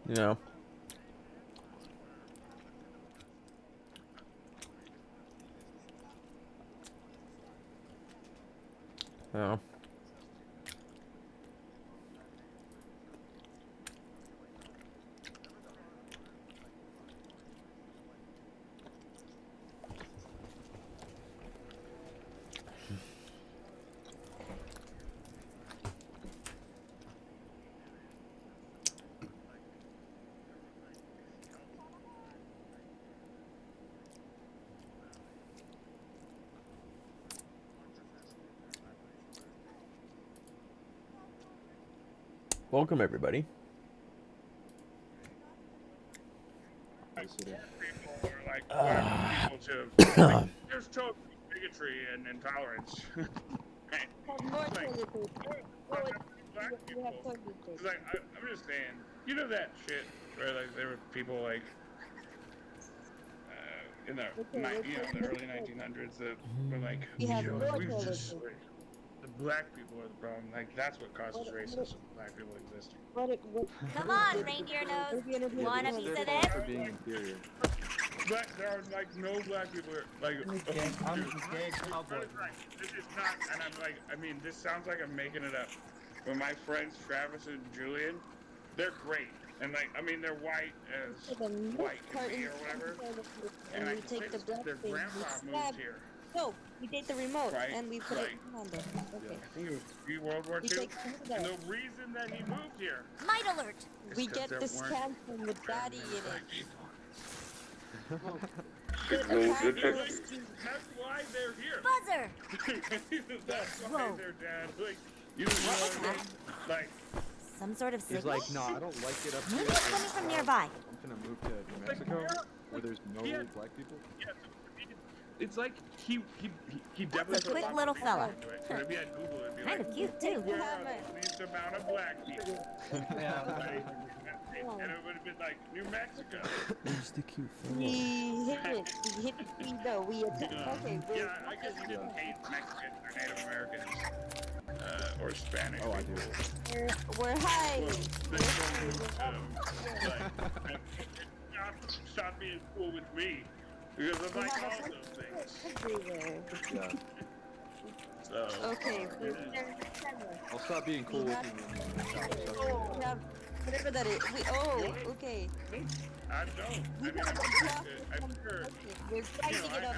You know. Yeah. Welcome everybody. People are like black people to like there's total bigotry and intolerance. More Like, toilet paper. black You people. have toilet paper. It's like I'm just saying, you know that shit where like there were people like in the the early 1900s that were like, We have you know, more we toilet just paper. like, the black people are the problem. Like that's what causes racism. Black people existing. Come on, reindeer nose. Want a piece of this? For being inferior. There are like no black people here. Like, I'm a gay cowboy. This is not, and I'm like, I mean, this sounds like I'm making it up. But my friends Travis and Julian, they're great, and like, I mean, they're white as white can be or whatever. And I we can take the say black their thing, grandpa we moved stab. here. No, we take the remote Right, and we put right. it on there. Okay. I think it was pre-World War We II. take And the reason that he moved here Might alert. is We 'cause get there this weren't camping with daddy in it. black people. Good That's attack. why they're here. Buzzer. That's why Whoa. they're dead. Like, you know what I mean? Like, Some sort of He's signal? like, nah, I don't like it up Maybe here. it's coming from nearby. I'm gonna move to New Mexico, where there's no black people. yeah, it's like he definitely. That's a quick little fella. But if you had Google, it'd be Kind like, of cute, too. where are the least amount of black people? Yeah. And it would have been like New Mexico. Who's the cute We fellow? hit it. We hit it. No, we attack. Okay, we're Yeah, I guess he didn't hate Mexicans or Native Americans or Spanish. Oh, I do. we're high. Stop being cool with me because I'm like all those things. Everywhere. Yeah. So Okay, we're I'll stop being cool with you when you stop sucking. we have whatever that is. Okay. I don't. I mean, I'm sure. We're fighting it I- up.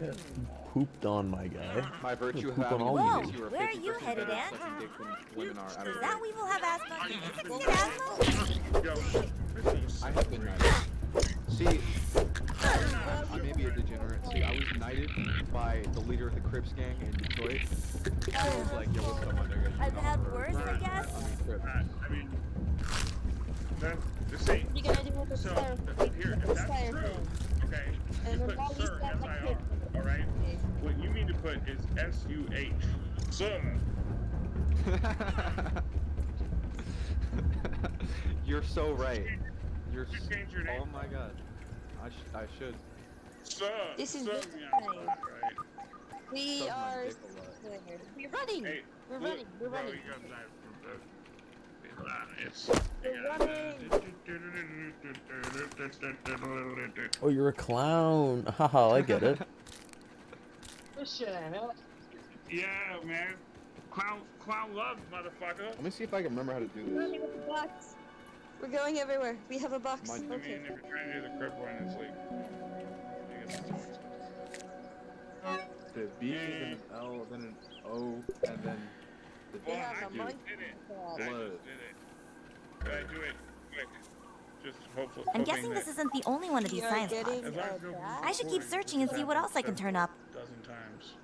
Yeah. Pooped on my guy. My virtue of Poop on having all a of penis, you. you are Where are 50% you headed, better at Ant? sucking dick than women are out Does of that rape. weevil have asthma? Insects get asthma? Yo, I have been knighted. See, I may be a degenerate. See, I was knighted by the leader of the Crips gang in Detroit. He was like, yo, what's up, my nigga? I've had worse, I guess. I mean, Crip. I mean, the same. You gotta do with the So, styrofoam. here, if that's true, okay, you And put then we sir, stand like S-I-R, kids. alright? What you mean to put is S-U-H. Sir. You're so right. You're. You change your name. Oh my god. I should. Sir. This is sir, this yeah, time. right. We Suck my are. dick a lot. We're running. Hey, We're look, running. We're bro, running. you gotta dive from it's. Oh, you're a clown. Haha, I get it. Yeah, man. Clown love, motherfucker. Let me see if I can remember how to do We're this. running with the box. We're going everywhere. We have a box. My- I mean, Okay. if you're trying to do the crib one, it's like. I guess it's always The B, then an L, then an O, and then the We Well, have I a just monkey. did it. Blood. I just did it. But I do it quick. Just hopefully. I'm guessing this isn't the only one of these We are science getting spots. As long a as you're bat. I should keep searching and see what else I can turn up. Dozen times.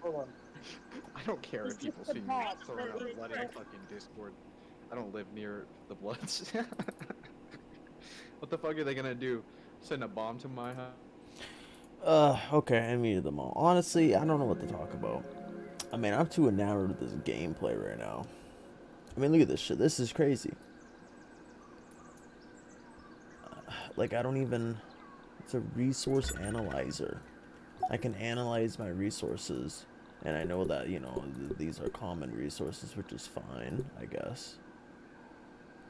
I don't care if people see me bad. throwing out blood in fucking Discord. I don't live near the Bloods. What the fuck are they gonna do? Send a bomb to my house? Okay, I muted them all. Honestly, I don't know what to talk about. I mean, I'm too enamored with this gameplay right now. I mean, look at this shit. This is crazy. Like, I don't even... It's a resource analyzer. I can analyze my resources. And I know that, you know, these are common resources, which is fine, I guess.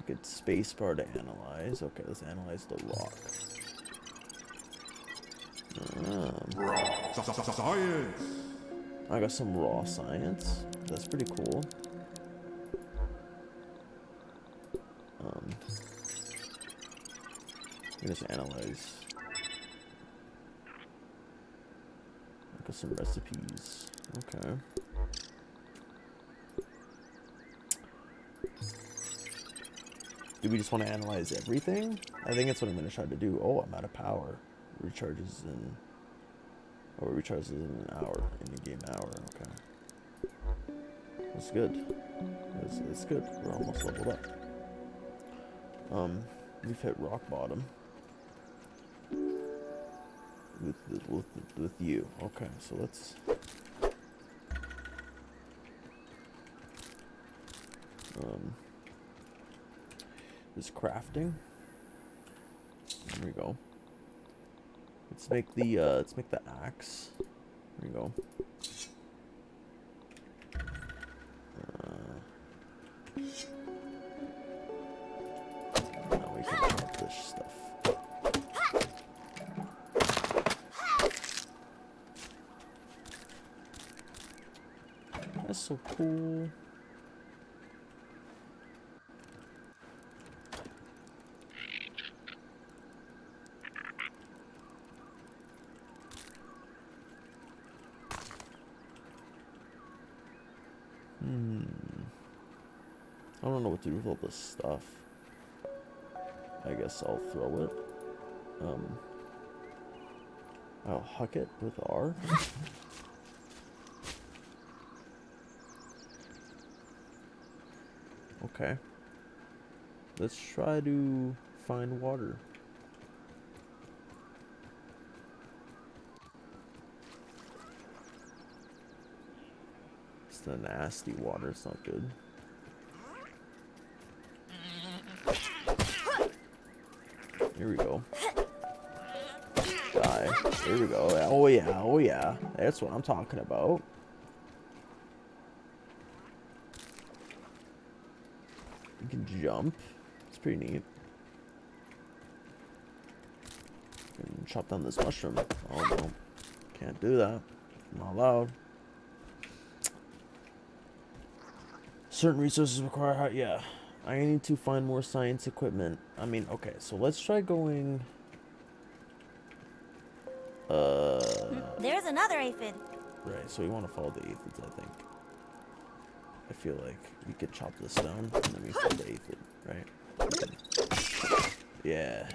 Get spacebar to analyze. Okay, let's analyze the rock. Science. I got some raw science. That's pretty cool. Just analyze. Look at some recipes. Okay. Do we just want to analyze everything? I think that's what I'm going to try to do. Oh, I'm out of power. Recharges in... Oh, it recharges in an hour. In a game hour. Okay. That's good. It's good. We're almost leveled up. We've hit rock bottom. With you. Okay, so let's... This crafting. There we go. Let's make the axe. There we go. Now we can chop this stuff. That's so cool. I don't know what to do with all this stuff. I guess I'll throw it. I'll huck it with R. Okay. Let's try to find water. It's the nasty water, it's not good. Here we go. Die. Here we go. Oh yeah, oh yeah. That's what I'm talking about. You can jump. It's pretty neat. You can chop down this mushroom. Oh no. Can't do that. Not allowed. Certain resources require... Yeah. I need to find more science equipment. I mean, okay, so let's try going... There's another aphid. Right, so we want to follow the aphids, I think. I feel like we could chop this down, and then we follow the aphid, right? Yeah.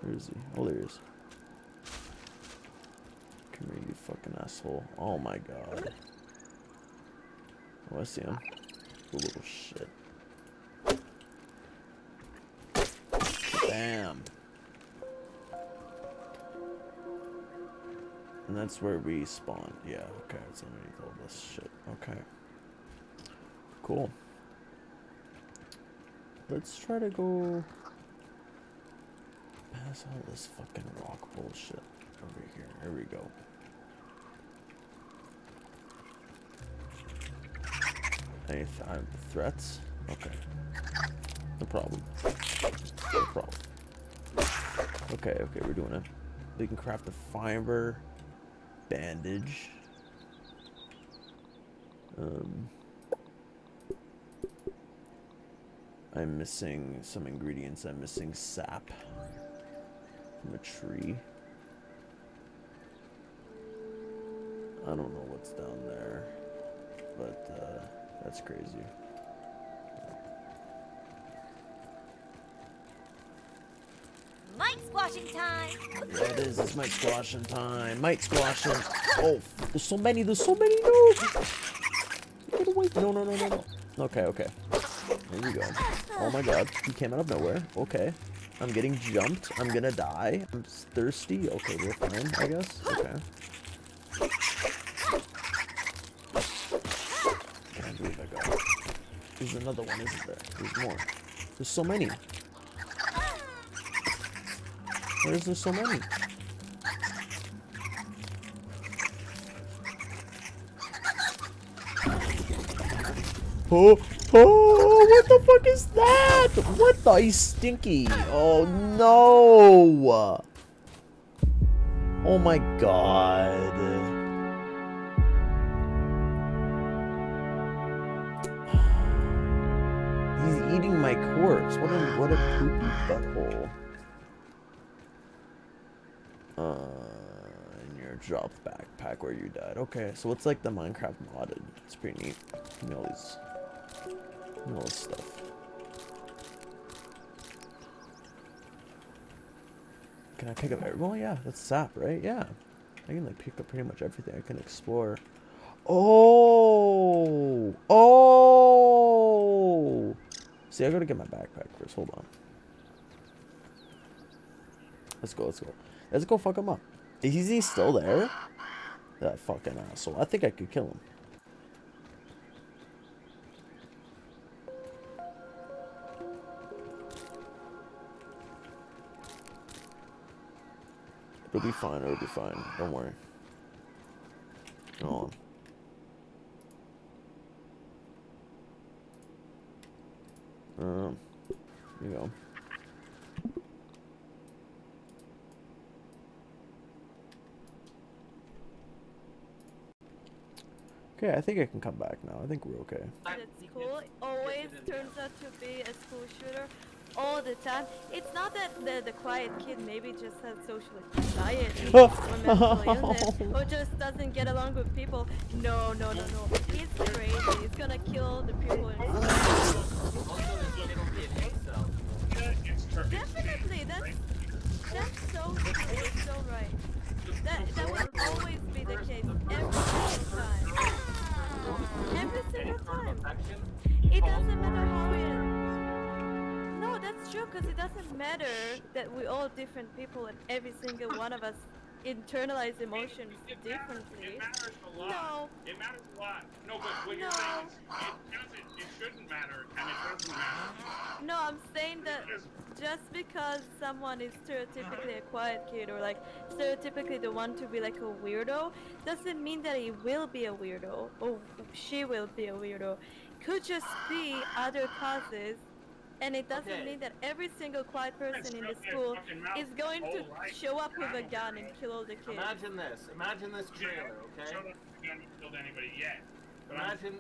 Where is he? Oh, there he is. Come here, you fucking asshole. Oh my god. Oh, I see him. The little shit. Bam. And that's where we spawn. Yeah, okay. It's underneath all this shit. Okay. Cool. Let's try to go past all this fucking rock bullshit over here. Here we go. Any threats? Okay. No problem. No problem. Okay, okay, we're doing it. We can craft a fiber bandage. I'm missing some ingredients. I'm missing sap from a tree. I don't know what's down there, but that's crazy. Mite squashing time. Yeah, it is. It's mite squashing time. Mite squashing. Oh, there's so many. There's so many. No. Get away. No, no, no, no, no. Okay, okay. There we go. Oh my god. He came out of nowhere. Okay. I'm getting jumped. I'm gonna die. I'm thirsty. Okay, we're fine, I guess. Okay. Can't believe I got it. There's another one, isn't there? There's more. There's so many. Why is there so many? Oh, oh, what the fuck is that? What the? He's stinky. Oh no. Oh my god. He's eating my corpse. What a poopy butthole. In your dropped backpack where you died. Okay, so it's like the Minecraft modded. It's pretty neat. You know all this stuff. Can I pick up every? Well, yeah, that's sap, right? Yeah, I can like pick up pretty much everything. I can explore. Oh, oh. See, I gotta get my backpack first. Hold on. Let's go. Let's go. Let's go fuck him up. Is he still there? That fucking asshole. I think I could kill him. It'll be fine. It'll be fine. Don't worry. Go on. Here you go. Okay, I think I can come back now. I think we're okay. At school, it always turns out to be a school shooter all the time. It's not that the quiet kid maybe just has social anxiety or mental illness or just doesn't get along with people. No. He's crazy. He's gonna kill the people in his life. Definitely, that's so true. You're so right. That will always be the case every single time. Every single time. It doesn't matter how we... No, that's true, because it doesn't matter that we're all different people and every single one of us internalize emotions differently. It matters a lot. No. It matters a lot. No, but what you're saying is it shouldn't matter, and it doesn't matter. No, I'm saying that just because someone is stereotypically a quiet kid or like stereotypically the one to be like a weirdo doesn't mean that he will be a weirdo or she will be a weirdo. Could just be other causes, and it doesn't mean that every single quiet person in the school is going to show up with a gun and kill all the kids. Imagine this trailer, okay? Showed up, we haven't killed anybody yet. But Imagine,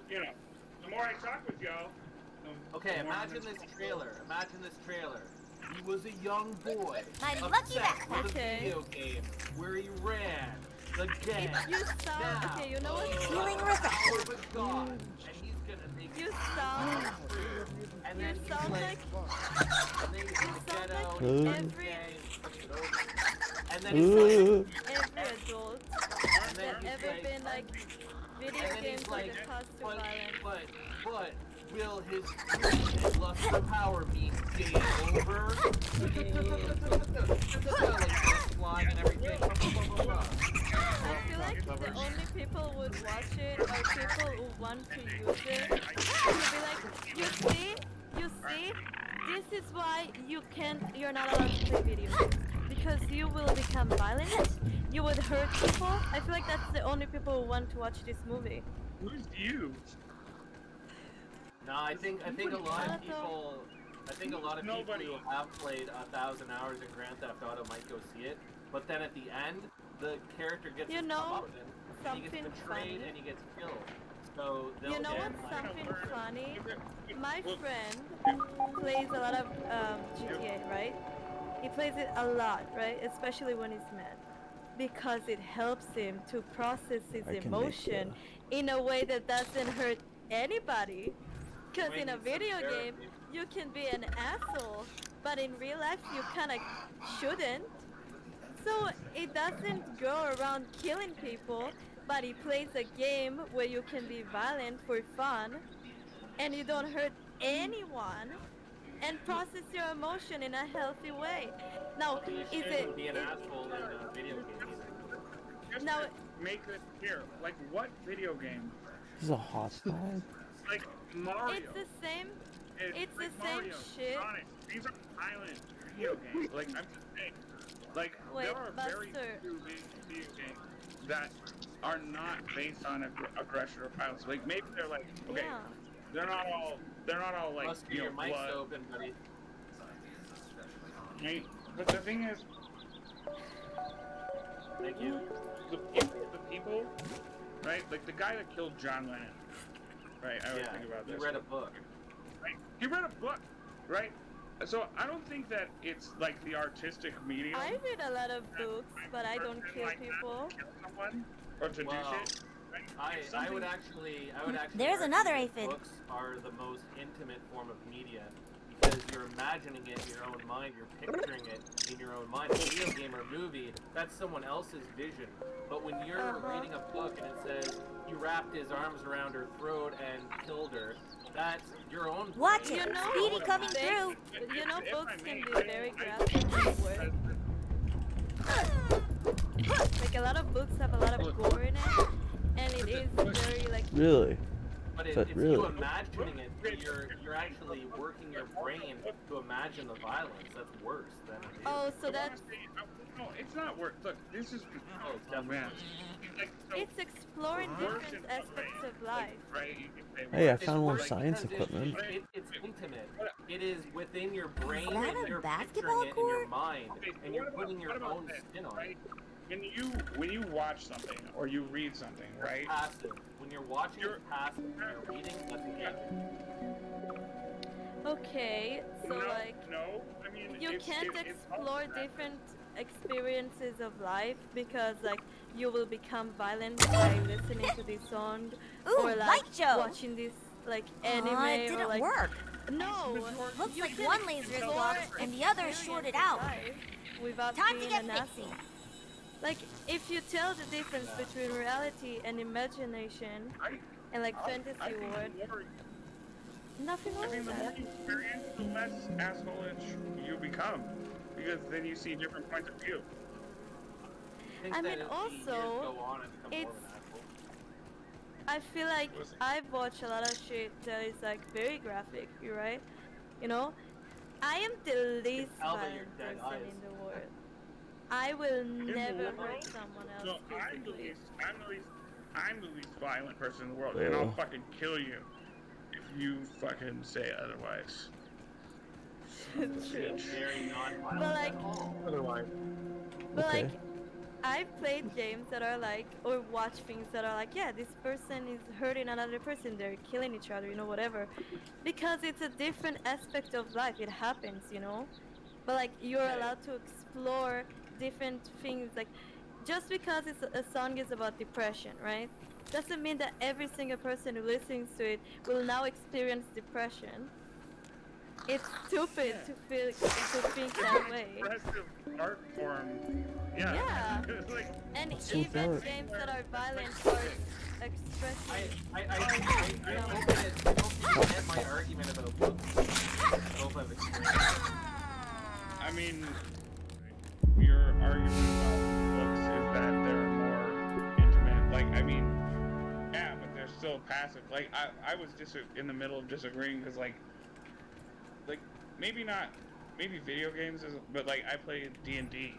the more I talk with y'all, okay, imagine this trailer. He was a young boy, My lucky obsessed with a backpack. video game where he ran the gang. You sound okay. You know what? Feeling For the god, and he's gonna make You sound. and You then he's sound like, like. and then he's in the sound ghetto, like and he's every- gay, and then he's like, Every adult and then that he's ever like, been like video and then games he's or like, the cause to violence. but will his greed and lust for power mean game over? Like flying and everything. I feel like the only people who would watch it are people who want to use it to be like, you see, this is why you're not allowed to play video games. Because you will become violent, you would hurt people. I feel like that's the only people who want to watch this movie. who's you? No, I think a lot of people. I think a lot of people who have played 1,000 hours in Grand Theft Auto might go see it, but then at the end, the character gets You his know, comeuppance, and he gets something betrayed funny? and he gets killed. So they'll You know get what's like, something funny? My friend plays a lot of GTA, right? He plays it a lot, right? Especially when he's mad. Because it helps him to process his I can make emotion in a way that doesn't hurt anybody. Because in a video game, you can be an asshole, but in real life, you kind of shouldn't. So it doesn't go around killing people, but he plays a game where you can be violent for fun, and you don't hurt anyone, and process your emotion in a healthy way. Now, you is shouldn't it... be an asshole in a video game either. Just Now- to make this clear, like what video game? This is a hot spot. Like Mario. It's the same... It's like the same Mario, shit. Sonic. These are violent video games. Like I'm just saying. Like Wait, there are very Buster. few video games that are not based on aggression or violence. Like maybe they're like okay. Yeah. They're not all like Must be you know, your mic's blood. open, buddy. Right? But the thing is, Thank you. the people, right? Like the guy that killed John Lennon, right? I always think about you this. read a book. Right? He read a book, right? So I don't think that it's like the artistic medium. I read a lot of books, but I don't kill people. To kill someone or to Well, do shit. Right? It's I would something- actually. There's argue another that aphid. Books are the most intimate form of media because you're imagining it in your own mind. You're picturing it in your own mind. A video game or movie, that's someone else's vision. But when you're reading a book and it says he wrapped his arms around her throat and killed her, that's your own. Watch brain. it. You know, Speedy coming they- through. You know, If books I can may, be I- very I- graphic anyway. Like a lot of books have a lot of gore in it, and it is very like. Really? But But it's you really- imagining it. You're actually working your brain to imagine the violence. That's worse than it is. Oh, so that's No, it's not work. Look, this is. Oh, it's definitely. Like, so it's exploring worse different in aspects some of ways, life. Right? You can say Hey, I worse. found more worse science because equipment. It's intimate. It is within your brain. Is that and a you're basketball picturing it in your court? mind, Okay, and you're what putting your about own this, spin on right? it. When you watch something or you read something, right? Passive. When you're watching, You're- it's passive. When you're reading, that's engaging. Okay, so no, like no. I mean, you it's, can't it's explore different experiences of life because like you will become violent by listening to this song Ooh, or like light show. watching this like anime Aw, it or didn't like work. no. Looks you like can one laser is explore locked and the other is shorted out. life without Time to being get an fixing. asshole. Like if you tell the difference between reality and imagination and like fantasy I think world, the more, nothing I wrong think with the more that. you experience, the less assholeish you become, because then you see different points of view. think I that mean, as the also, years go on, it's become more of it's- an asshole. I feel like Was it? I've watched a lot of shit that is like very graphic, you right? You know? I am the least tell by your violent dead person eyes. in the world. I will never world? hurt someone No, else I'm the physically. least. I'm the least violent person in the world, and I'll Ugh. fucking kill you if you fucking say otherwise. True. Very non-violent But like, at all. Otherwise, but Okay. like, I've played games that are like, or watched things that are like, yeah, this person is hurting another person, they're killing each other, you know, whatever. Because it's a different aspect of life, it happens, you know? But like, you're allowed to explore different things, like, just because a song is about depression, right? Doesn't mean that every single person who listens to it will now experience depression. It's stupid to think that way. Expressive art form. Yeah. Yeah. Like, And So even dark. games that are violent are expressing. I hope you get my argument about books. I hope I've explained it. I mean, your argument about books is that they're more intimate. Like, I mean, yeah, but they're still passive. Like, I was in the middle of disagreeing because, like, maybe video games is, but like I play D&D,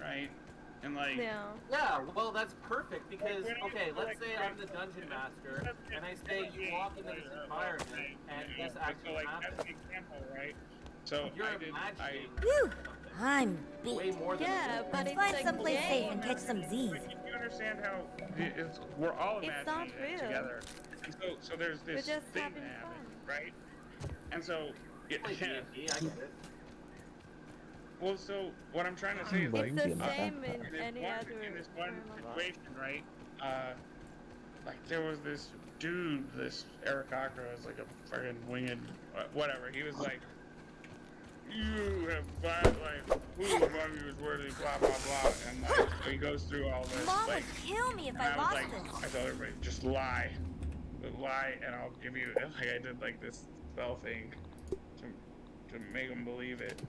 right? And like, Yeah. Yeah, well, that's perfect because, When I- okay, let's like, say I'm the dungeon master, and I say you walk into this environment, and this so actually like happens. that's an example, right? So You're I imagining Whew, something. I'm Way beat. more than Yeah, a book. but Let's it's find a someplace safe game. and catch some Z's. But you understand how we're all It's imagining not it real. together. And so there's We're this just thing having that happens, fun. right? And so Play D&D, I get it. well, so what I'm trying to say is But like It's the Like, same in in any this other in this one form of art. situation, right? Like there was this dude, this Eric Cochran was like a fucking winged, whatever. He was like, "You have five, like, who among you is worthy?" Blah blah blah, and like he goes through all this. Mom would Like, kill me if and I I was lost like, this. I told everybody, just lie, and I'll give you. Like I did like this spell thing to make them believe it.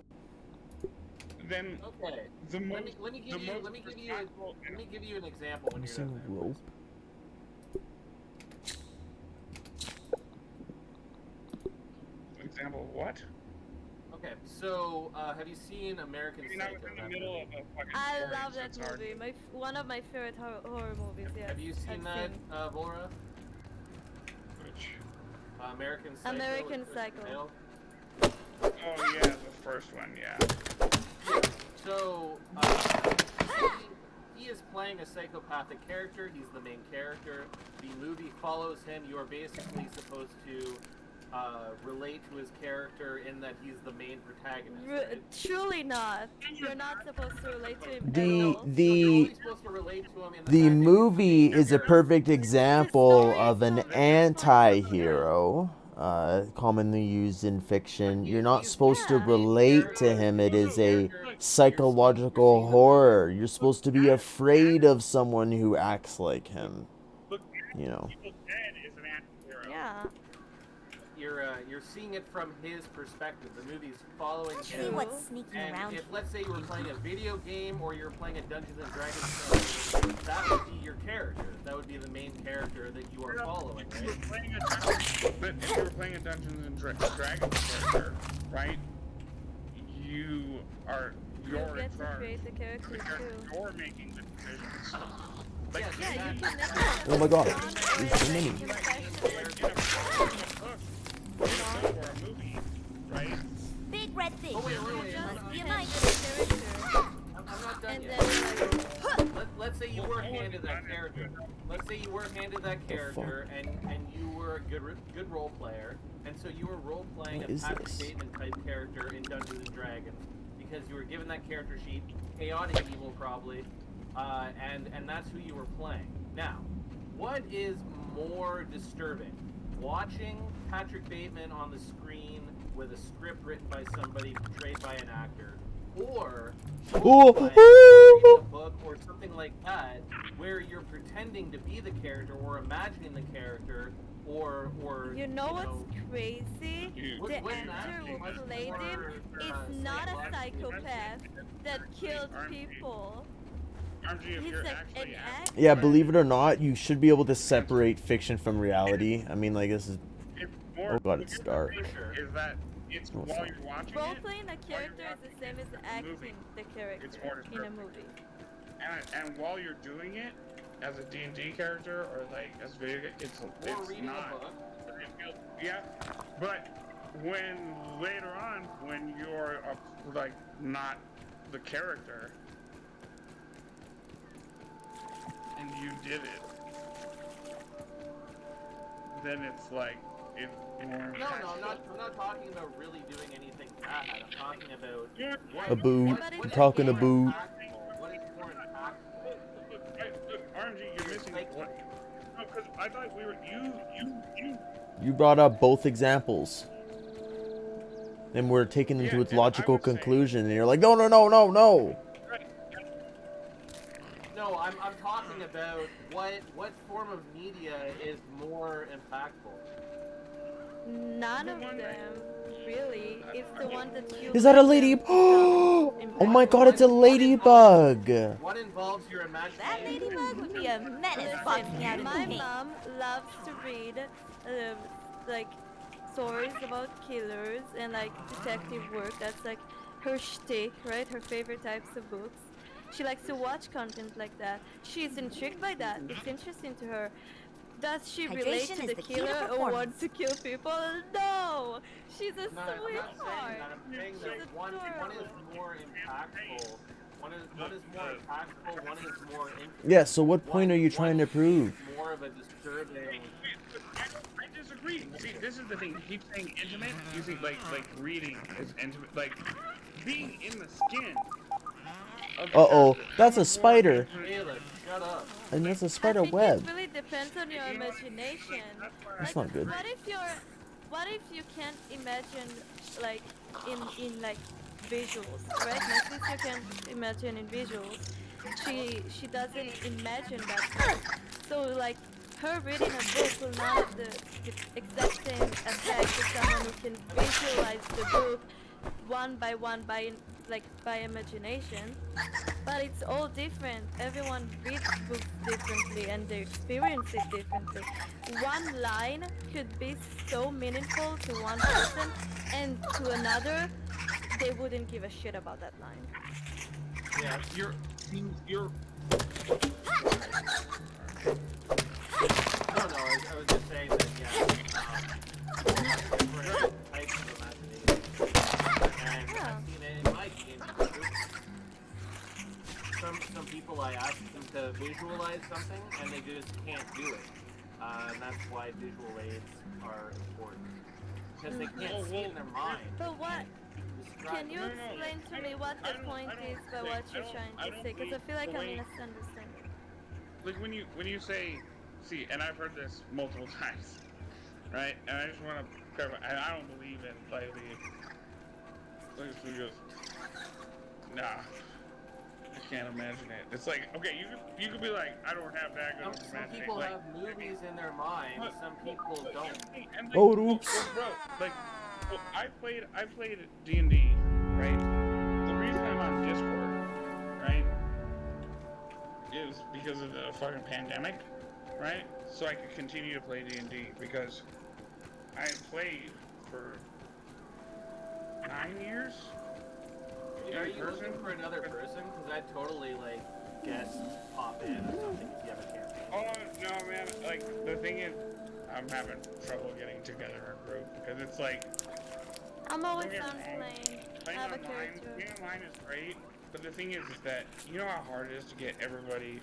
Then Okay. the most, Let me give the you most let me give you an example when you're Missing done a there. rope. example of what? Okay, so have you seen American I mean, I was Psycho? in the that middle movie? of a fucking I story, love so that it's hard. movie. One of my favorite horror movies. Yes. Have you seen I've that, Volra? Which, American Psycho. American with Christian Psycho. Bale. Oh yeah, the first one, yeah. So, he is playing a psychopathic character. He's the main character. The movie follows him. You are basically supposed to relate to his character in that he's the main protagonist. Right? Truly not. You're not supposed to relate to him at The all. You're only supposed to relate to him in the the fact that movie he's is a perfect example of an anti-hero, commonly used in fiction. You're not supposed to relate to him. It is a psychological horror. You're supposed to be afraid of someone who acts like him. You know. Evil Dead is an anti-hero. Yeah. You're seeing it from his perspective. The movie's following See him. what's sneaking And around. if, let's say, you were playing a video game or you're playing a Dungeons and Dragons game, that would be your character. That would be the main character that you are following, If you were right? playing if you were playing a Dungeons and Dragons character, right? You're You in get to charge. create the characters Because too. you're making the decisions. Like, Yeah, Yeah, you exactly. can make Oh my God, it there's so many. in a book or a movie, right? Big red thing. Oh, wait. Must be a Just mic. the character, I'm not done and yet. then Let's say you were handed that character. Let's say you were handed that character, and you were a good role player, and so you were role playing What a is Patrick this? Bateman type character in Dungeons and Dragons because you were given that character sheet, chaotic evil probably, and that's who you were playing. Now, what is more disturbing? Watching Patrick Bateman on the screen with a script written by somebody portrayed by an actor, or Oh, reading a book or something like that, where you're pretending to be the character or imagining the character, or you know what's crazy? The wouldn't that actor be who much played him more, is not a psychological? psychopath that killed people. Aren't you, if He's you're like an actually actor. yeah, believe it or not, you should be able to separate fiction from reality. I mean, like, this is. It's more, Oh God, it's dark. Is that it's Oh, while sorry. you're watching Role it, playing a character is the same as acting the character It's more in a descriptive. movie. and while you're doing it as a D&D character or like as video game, it's reading not. a book. It feels, yeah, but when later on when you're like not the character and you did it, then it's like it's more. No, I'm not talking about really doing anything bad. I'm talking about what, A boo. what- I'm what is talking a more boo. impactful? What is more impactful? Look, RNG, you're missing what? No, because I thought we were you. You brought up both examples. And we're taking them to Yeah, its and I logical was saying- conclusion, and you're like, no, no, no, no, no. No, I'm talking about what form of media is more impactful. None of them, really. It's the one that you. Is that a lady? Oh my God, it's a ladybug. What involves your imagination? That ladybug would be a menace Listen, boxing out in the my paint. mom loves to read, like, stories about killers and like detective work. That's like her shtick, right? Her favorite types of books. She likes to watch content like that. She's intrigued by that. It's interesting to her. Does she relate Hydration to is the the key to killer or performance. wants to kill people? No! She's a No, I'm not saying sweetheart. that. I'm saying that She's one adorable. is more impactful. One is more impactful. One is more interesting. Yeah, so what point are you trying to prove? Is more of a disturbing. I disagree. See, this is the thing. He keeps saying intimate. You see, like reading is intimate. Like being in the skin. of the Uh-oh, character. that's a spider. Caleb, shut up. And that's a I spider think web. it really depends on your imagination. That's Like, not good. What if you can't imagine like in like visuals, right? My sister can imagine in visuals. She doesn't imagine that part. So like her reading a book will not have the exact same effect as someone who can visualize the book one by one by imagination. But it's all different. Everyone reads books differently and they experience it differently. One line could be so meaningful to one person, and to another, they wouldn't give a shit about that line. Yeah, you're. No, I was just saying that, yeah. can't do it. And that's why visual aids are important. Because they can't see in their mind. But what? Can you No, explain to me what the point is by what you're trying to say? Because I feel like I'm misunderstanding. Like when you say, see, and I've heard this multiple times, right? And I just want to clarify. I don't believe in like the nah. I can't imagine it. It's like, okay, you could be like, I don't have that good of Some imagination. people Like, have movies in their mind. Some people don't. and like, Oh, oops. bro, like, well, I played D&D, right? The reason I'm on Discord, right, is because of the fucking pandemic, right? So I could continue to play D&D because I had played for 9 years. Are you looking for another person? Because I'd totally, like, guest pop in or something if you have a campaign. Oh, no, man. Like, the thing is, I'm having trouble getting together a group because it's like, I'm always Don't get on me wrong. playing. playing I have a online, character. playing online is great, but the thing is that you know how hard it is to get everybody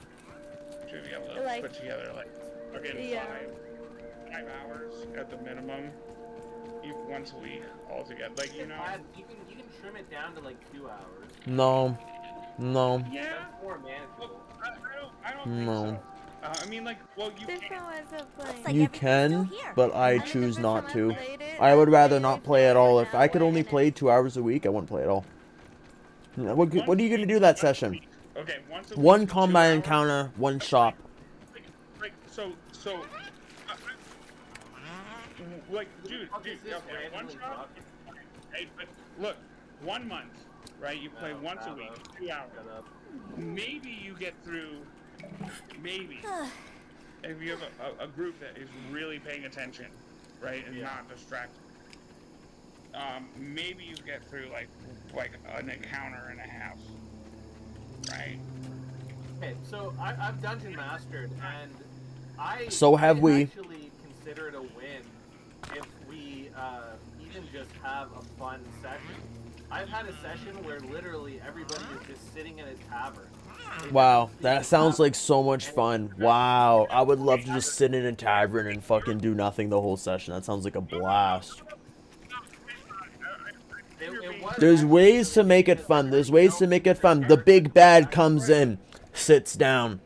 to be able to Like- put together, like, again, Yeah. 5 hours at the minimum, once a week all together. Like, you know, You can trim it down to like 2 hours. No. yeah. That's more manageable. I don't think No. so. I mean, like, well, you Different can. ways of playing. like You everything's can, still here. but I And the choose first not time to. played it, I would rather played not it play for at all. an If I could hour only and play then- 2 hours a week, I wouldn't play at all. What are you gonna do that session? Okay, once a One week, 2 combat hours. encounter, one shop. Like, so, like, dude, Fuck is this okay, one randomly shot. talking? Hey, but look, 1 month, right? You play No, once a shut week, up. 2 hours. Shut up. Maybe you get through. Maybe if you have a group that is really paying attention, right, and Yeah. not distracted. Maybe you get through like an encounter and a half, right? Okay, so I've dungeon mastered, and So have I we. actually consider it a win if we even just have a fun session. I've had a session where literally everybody is just sitting in a tavern. They Wow, don't that leave sounds the like so much fun. Wow, I would love to just sit in a tavern and fucking do nothing the whole session. That sounds like a blast. It was There's actually ways to make it fun. There's ways to make it fun. The big bad comes in, sits down.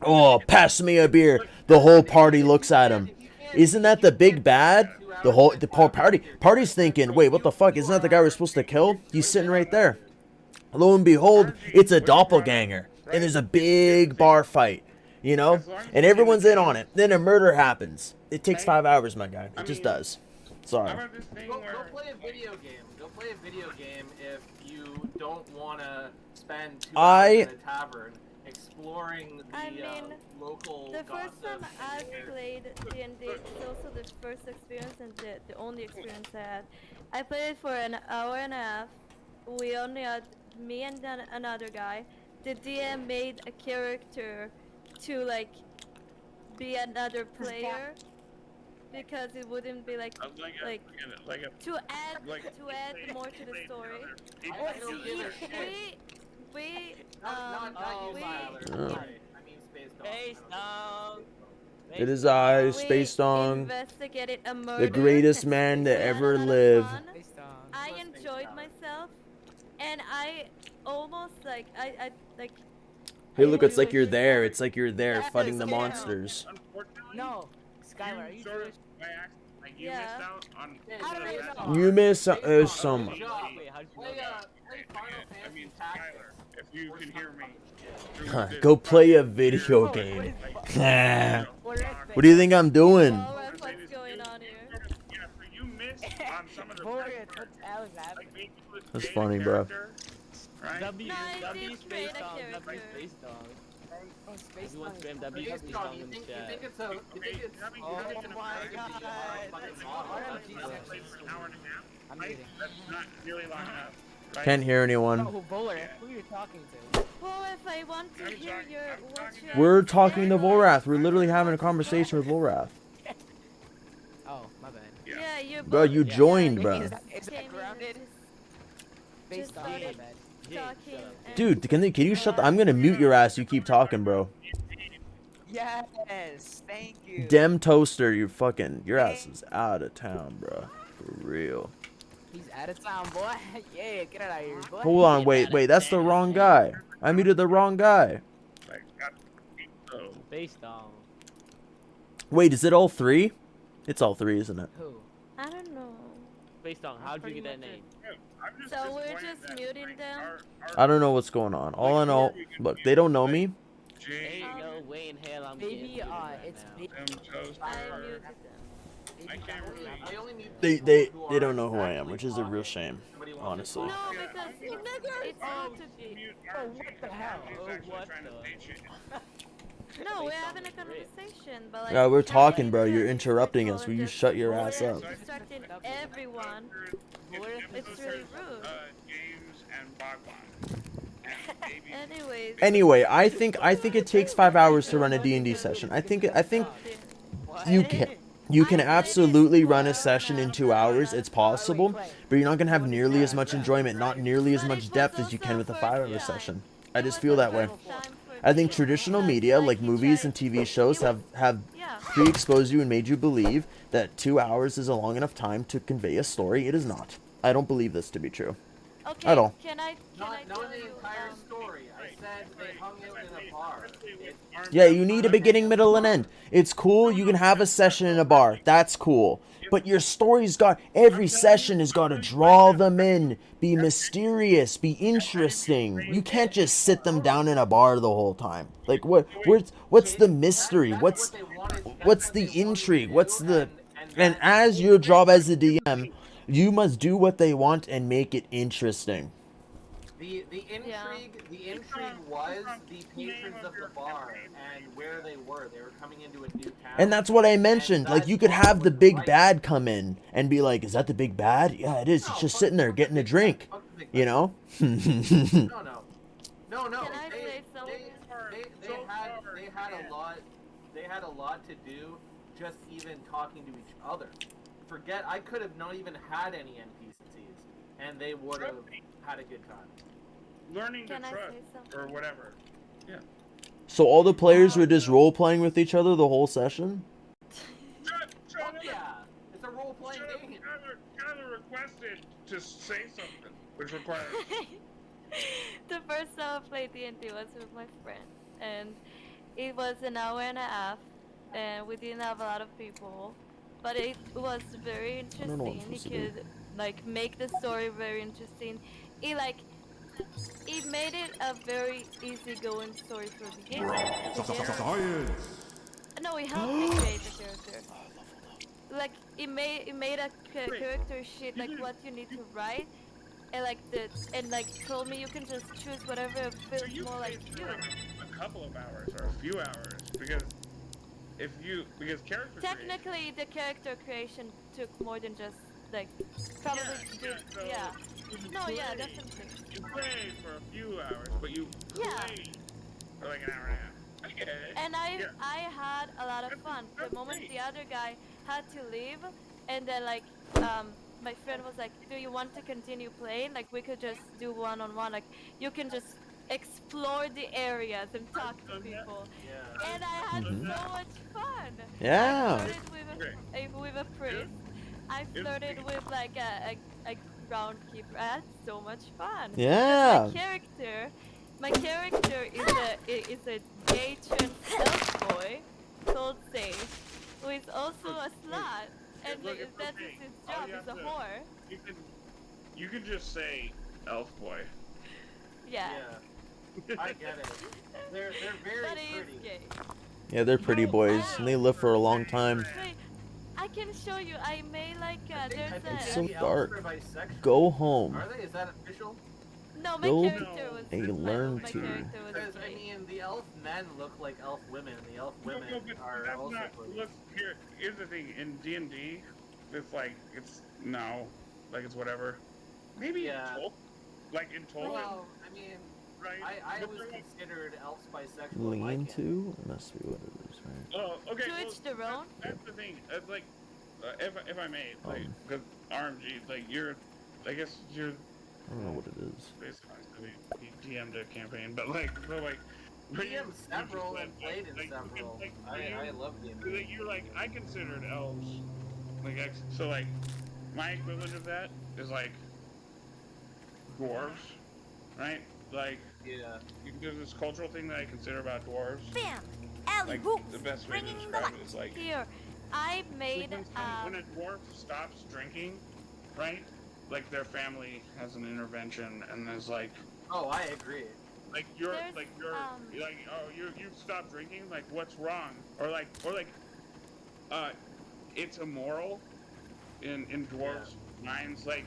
Oh, pass me a beer. The whole party looks at him. Isn't that the big bad? The whole party's thinking, wait, what the fuck? Isn't that the guy we're supposed to kill? He's sitting right there. Lo and behold, it's a doppelganger, and there's a big bar fight, you know, and everyone's in on it. Then a murder happens. It takes 5 hours, my guy. It just does. How Sorry. about this thing Go where play a video game. Go play a video game if you don't want to spend 2 I- hours in a tavern exploring the I mean, local The first time gossip I and- played D&D, it's also the first experience and the only experience I had. I played it for an hour and a half. We only had me and then another guy. The DM made a character to like be another player because it wouldn't be like like to add more to the story. I don't give a shit. We Not you, we Tyler. Oh. Sorry. I mean Space Dog. Space Dog. It is I, we Space Dong, investigated a murder. the greatest and man we that had a ever lot of lived. fun. Space Dog. I Space enjoyed Dog. myself, and I almost like I like. Hey, look, it's like you're there. It's like you're there fighting the Yeah. monsters. Unfortunately, No, Skylar, are you sort of serious? by accident, like you Yeah. missed out on. How did I that- know? You miss Space so Dog, much. good job. Wait, how did you know Play, that? play Final I Fantasy mean, Tactics. Skylar, if you can hear me. Huh, go play a video game. Nah. What do you think I'm doing? Alright, what's going on here? Yeah, so you missed on some of the. Boris, what's Alex Like, happening? maybe you would That's create a funny, bro. character, Right? W, No, I W did Space create a Dog, W character. Space Dog. Oh, Space Everyone Dog. spam W Space Space Dog, Dog you in the think chat. it's a, you think it's Having- Oh having my an god, environment that's RNG RNG play section. for an hour and a half, I'm right? kidding. That's not nearly long enough. Right? Can't hear anyone. Oh, Bowler, who are you talking to? Well, if I want to I'm hear talking- your I'm what talking your about- We're talking to Volrath. We're literally having a conversation with Volrath. Oh, my bad. yeah, you. Bro, you Yeah. joined, bro. Is that came in grounded? and Space just Dog, my started bad. talking and- Dude, can you shut the? I'm gonna mute your ass. You keep talking, bro. Yes, thank you. Dem Toaster, your ass is out of town, bro. For real. He's out of town, boy. Yeah, get out of here, boy. Hold on, Get wait, outta wait, that's the town, wrong man. guy. I muted the wrong guy. Like, oh. Based on Wait, is it all three? It's all three, isn't it? Who? I don't know. based on how'd you get that name? I'm just So we're disappointed just that, muting like, them? I don't know what's going on. All in all, look, they don't know me. Jay, Ain't no way in hell I'm Maybe, getting muted right it's now. me. I muted them. I can't really. I only need They people they who they are don't know who I am, actually which is a real talking. shame, Somebody wants to honestly. No, talk. because it's not to be. Oh, what the hell? Oh, what the- No, we're having a conversation, but like. Yeah, we're talking, bro. everything You're is interrupting us. all Will you just- shut your we're ass up? distracting everyone. It's really rude. James and Bogman. And maybe Anyways. Anyway, I think it takes 5 hours to run a D&D session. I think you can absolutely run a session in 2 hours. It's possible, but you're not gonna have nearly as much enjoyment, not nearly as much depth as you can with a 5-hour session. I just feel that way. I think traditional media, like movies and TV shows, have Yeah. pre-exposed you and made you believe that 2 hours is a long enough time to convey a story. It is not. I don't believe this to be true. Okay. At all. Can I Not tell the you? entire story. I said they hung out in a bar. Yeah, you need a beginning, middle, and end. It's cool. You can have a session in a bar. That's cool. But your story's got every session has got to draw them in, be mysterious, be interesting. You can't just sit them down in a bar the whole time. Like what's the mystery? What's the intrigue? What's the and as your job as a DM, you must do what they want and make it interesting. The intrigue was the patrons of the bar and where they were. They were coming into a new town. And that's what I mentioned. Like, you could have the big bad come in and be like, is that the big bad? Yeah, it is. He's just sitting there getting a drink. You know? No. Can I say something? They had a lot to do just even talking to each other. Forget, I could have not even had any NPCs, and they would have had a good time. learning to Can I trust say something? or whatever. Yeah. So all the players were just role playing with each other the whole session? Shut up. Yeah, it's a role-playing game. Tyler requested to say something, which requires. The first time I played D&D was with my friend, and it was an hour and a half, and we didn't have a lot of people, but it was very don't know what I'm interesting. supposed to You could like make the story very interesting. It made it a very easygoing story for beginners. Science. No, it helped me create the character. Like it made a character sheet like what you need to write, and told me you can just choose whatever feels you more like played you. for a couple of hours or a few hours because character Technically, the character creation took more than just like probably yeah. No, yeah, definitely. You played for a few hours, but you Yeah. played for like an hour and a half. I get it. And I Yeah. had a lot of fun. The moment the other guy had to leave, and then my friend was like, "Do you want to continue playing? Like we could just do one-on-one. Like you can just explore the areas and talk to people." Yeah. And I had so much fun. Yeah. I flirted with a priest. I flirted with like a groundkeeper. I had so much fun. Yeah. My character is a gay trans elf boy called Sage, who is also a slut, and Look, that okay, is his all job. you He's a have to- whore. You can just say elf boy. Yeah. I get it. They're very But he is pretty. gay. Yeah, they're pretty boys, and they live for a long time. Wait, I can show you. I made like there's It's a. so the elves dark. are bisexual. Go home. Are they? Is that official? No, my Build character was. a my learn to. character was Because I gay. mean, the elf men look like elf women, and the elf women are that's also not, pretty. look, here's the thing, in D&D, it's whatever. Maybe Yeah. in Tolkien, like in Tolkien, Well, I mean, right? I But always they're like, considered elves bisexual. Lean like to? It must be what it is, right? oh, okay, To well, each their own. that's the thing, like, if I may, like, Um. because RMG, like, I guess you're I don't know what it is. basically, we DM'd a campaign, but DM several and played in several. I love D&D. You're like, I considered elves. Like, so like, my equivalent of that is like dwarves, right? Like, Yeah. there's this cultural thing that I consider about dwarves. Bam! Alley Like, hoops! the best way to Bringing the describe light. it is like, Here, I made when a dwarf stops drinking, right? Like their family has an intervention, and there's like, Oh, I agree. like There's, you've stopped drinking. Like, what's wrong? Or like, it's immoral in dwarves' minds. Like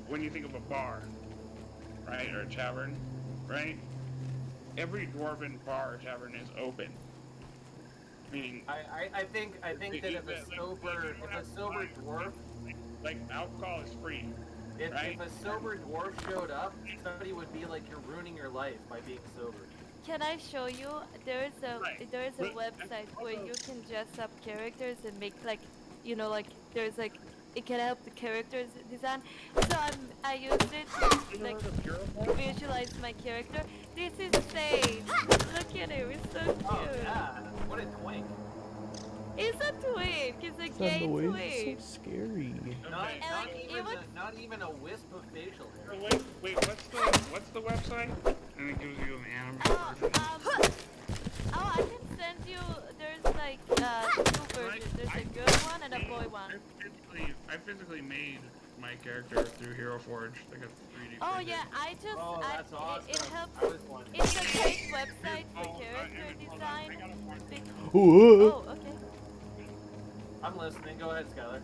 when you think of a bar, right, or a tavern, right? Every dwarven bar or tavern is open. Meaning, I think that if a sober dwarf, like alcohol is free. if Right? a sober dwarf showed up, somebody would be like, you're ruining your life by being sober. Can I show you? There's a Right. website where you can dress up characters and make like, you know, like there's like it can help the characters design. So I used it to like visualize my character. This is Sage. Look at him, it's so cute. Oh yeah, what a twink. It's a twink. It's a It's gay annoying. twink. It's so scary. Not even a wisp of facial hair. Wait, what's the website? And it gives you an anime version. I can send you. There's like two versions. There's a girl one and a boy one. I physically made my character through Hero Forge, like a 3D. Oh printed. yeah, I just Oh, that's awesome. it I helps. was wondering. It's a great website for character design. Ooh. Oh, okay. I'm listening. Go ahead, Skylar.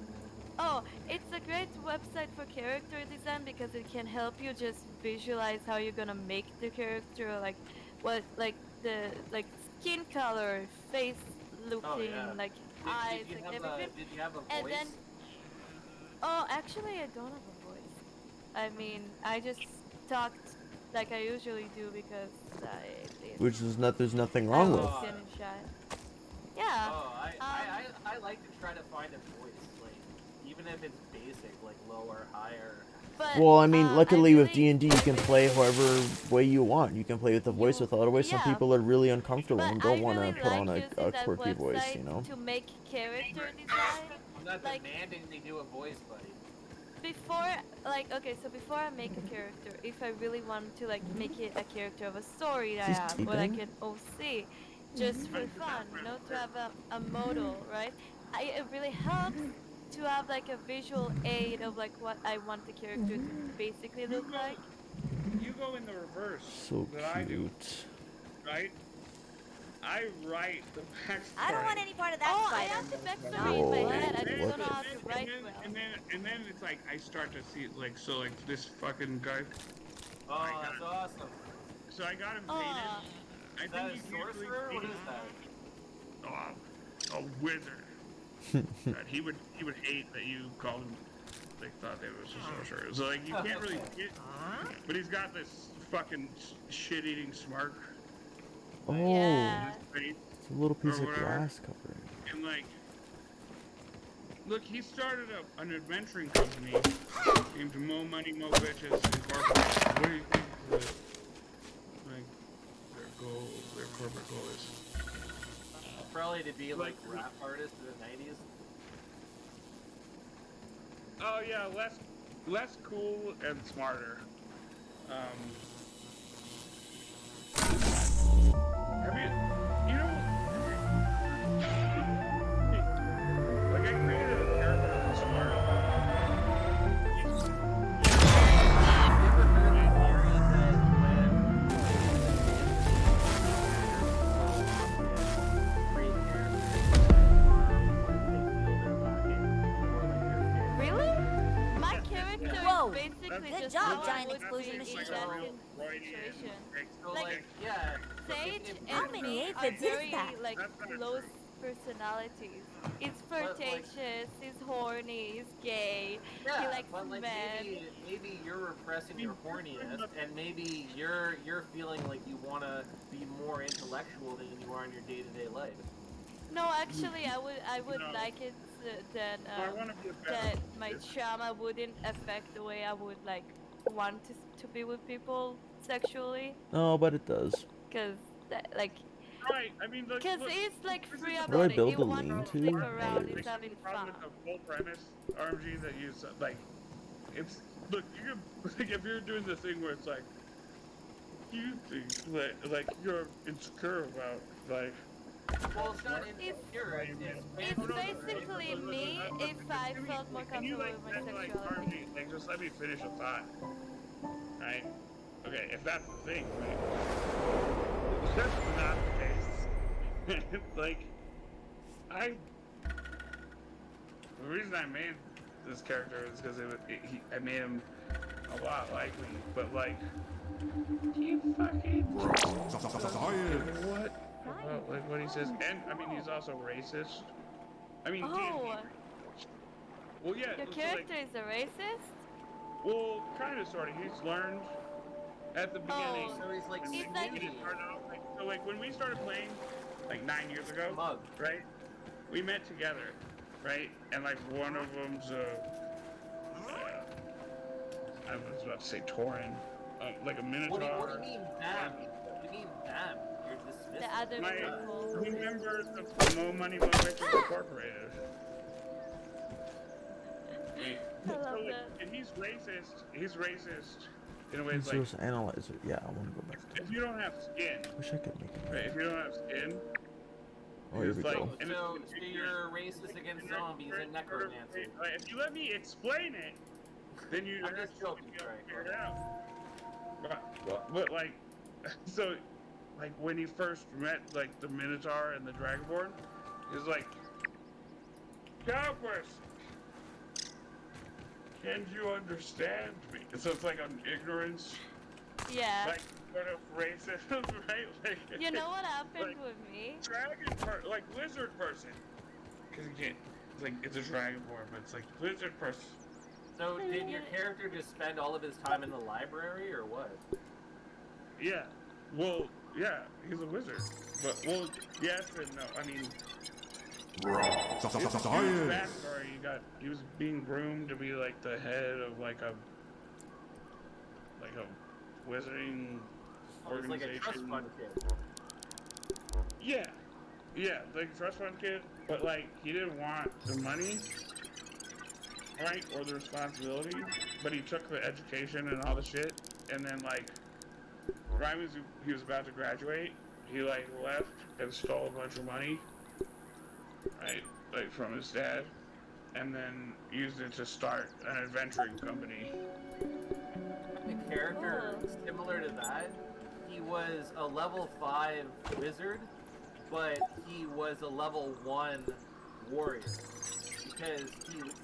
Oh, it's a great website for character design because it can help you just visualize how you're gonna make the character, like what, like the skin color, face looking, yeah. like Did eyes, you like have everything. did you have a voice? And then, oh, actually, I don't have a voice. I mean, I just talked like I usually do because Which is not. There's nothing wrong with. I'm and shy. Yeah. Oh, I like to try to find a voice, like even if it's basic, like low or higher. But, Well, I mean, luckily with really- D&D, you can play however way you want. You can play with the voice without a voice. Some yeah. people are really uncomfortable But and don't I want really to put on like a using that quirky voice, you website know? To make character design. I'm not Like- demanding they do a voice, buddy. Before, like, okay, so before I make a character, if I really want to, like, make it a character of a story that I Is have, this or like T-Bang? an OC, just for fun, you know, to have a model, right? It really helps to have, like, a visual aid of, like, what I want the character to basically look like. You go in the reverse So that I do, cute. right? I write the backstory. I don't want any part of that Oh, I spider. have the backstory in my Whoa, head, I just what don't know how to And write then, well. and then it's like I start to see like so like this fucking guy. Oh, I that's got awesome. So I got him Aw. painted. I Is that a think he usually sorcerer? What is painted- that? Oh, a wizard. God, he would hate that you called him. They thought they was a sorcerer. So like you can't really get, but he's got this fucking shit-eating smirk Oh, Yeah. on his face, it's a little piece Or of whatever. glass covering. and like, look, he started an adventuring company named Mo Money Mo Bitches Incorporated. What do you think like their corporate goal is? Probably to be like rap artist in the 90s. Oh yeah, less cool and smarter. Have you know, like I created a character that was smart. Really? My character Whoa. is basically Good just job, how I giant would explosion be in machine. that Freudian, situation. So Like, like, yeah. Sage if- and How many me are aphids is very that? like That's not close true. personalities. It's But, like- flirtatious, he's horny, he's gay, Yeah, he likes but like men. maybe you're repressing your horniness, and maybe you're feeling like you want to be more intellectual than you are in your day-to-day life. No, actually, I would No. like it that I want to be a better that my artist. trauma wouldn't affect the way I would like want to be with people sexually, Oh, but it does. cause Like, Right, I mean, look, because look, it's like this free is- How do I about it. build He the wants to lean-to? stick Oh, around. there it He's is. having the problem fun. with the full premise RMG that you like, it's look you could like if you're doing the thing where it's like you think like you're insecure about like Well, it's not insecure. It's basically me if I felt more can you comfortable like with my like sexuality. RMG like just let me finish a thought, right? Okay, if that's the thing, right? If that's not the case, like the reason I made this character is because I made him a lot like me, but like, you fucking what? About, like what he says, and I mean he's also racist. I mean, Oh, well, yeah. your so, character like, is a racist? well, kind of, sort of. He's learned at the beginning. Oh, So he's like and he's when like- he didn't start out, like, so like when we started playing, like 9 years ago, Mug. right? We met together, right? And like one of them's I was about to say Tauren, like a Minotaur. What do you mean them? What do you mean them? You're dismissing The other My people. two members of the Mo Money Mo Bitches Incorporated. I love So, like, that. and he's racist. He's racist in a way. It's like Resource analyzer. Yeah, I want to go back to if you don't have skin, Wish I could make it. right? If you don't have skin, Oh, here it's we like, go. and So it's- you're racist against zombies and necromancy. Like, if you let me explain it, then you I'm just joking, sorry. figure it out. But like, so, like when he first met like the Minotaur and the Dragonborn, he was like, Calvus, can you understand me? So it's like an ignorance, Yeah. like sort of racism, right? Like, You know what happened like, with me? like lizard person, because you can't. It's like it's a Dragonborn, but it's like lizard person. So did your character just spend all of his time in the library or what? Yeah. Well, yeah, he's a wizard. But, well, yes and no. I mean, his backstory, he was being groomed to be like the head of like a wizarding Oh, he's like a organization. trust fund kid. Yeah. Yeah, like trust fund kid, but like he didn't want the money, right, or the responsibility, but he took the education and all the shit, and then like right as he was about to graduate, he like left and stole a bunch of money, right, like from his dad, and then used it to start an adventuring company. The character similar to that, he was a level 5 wizard, but he was a level 1 warrior. Because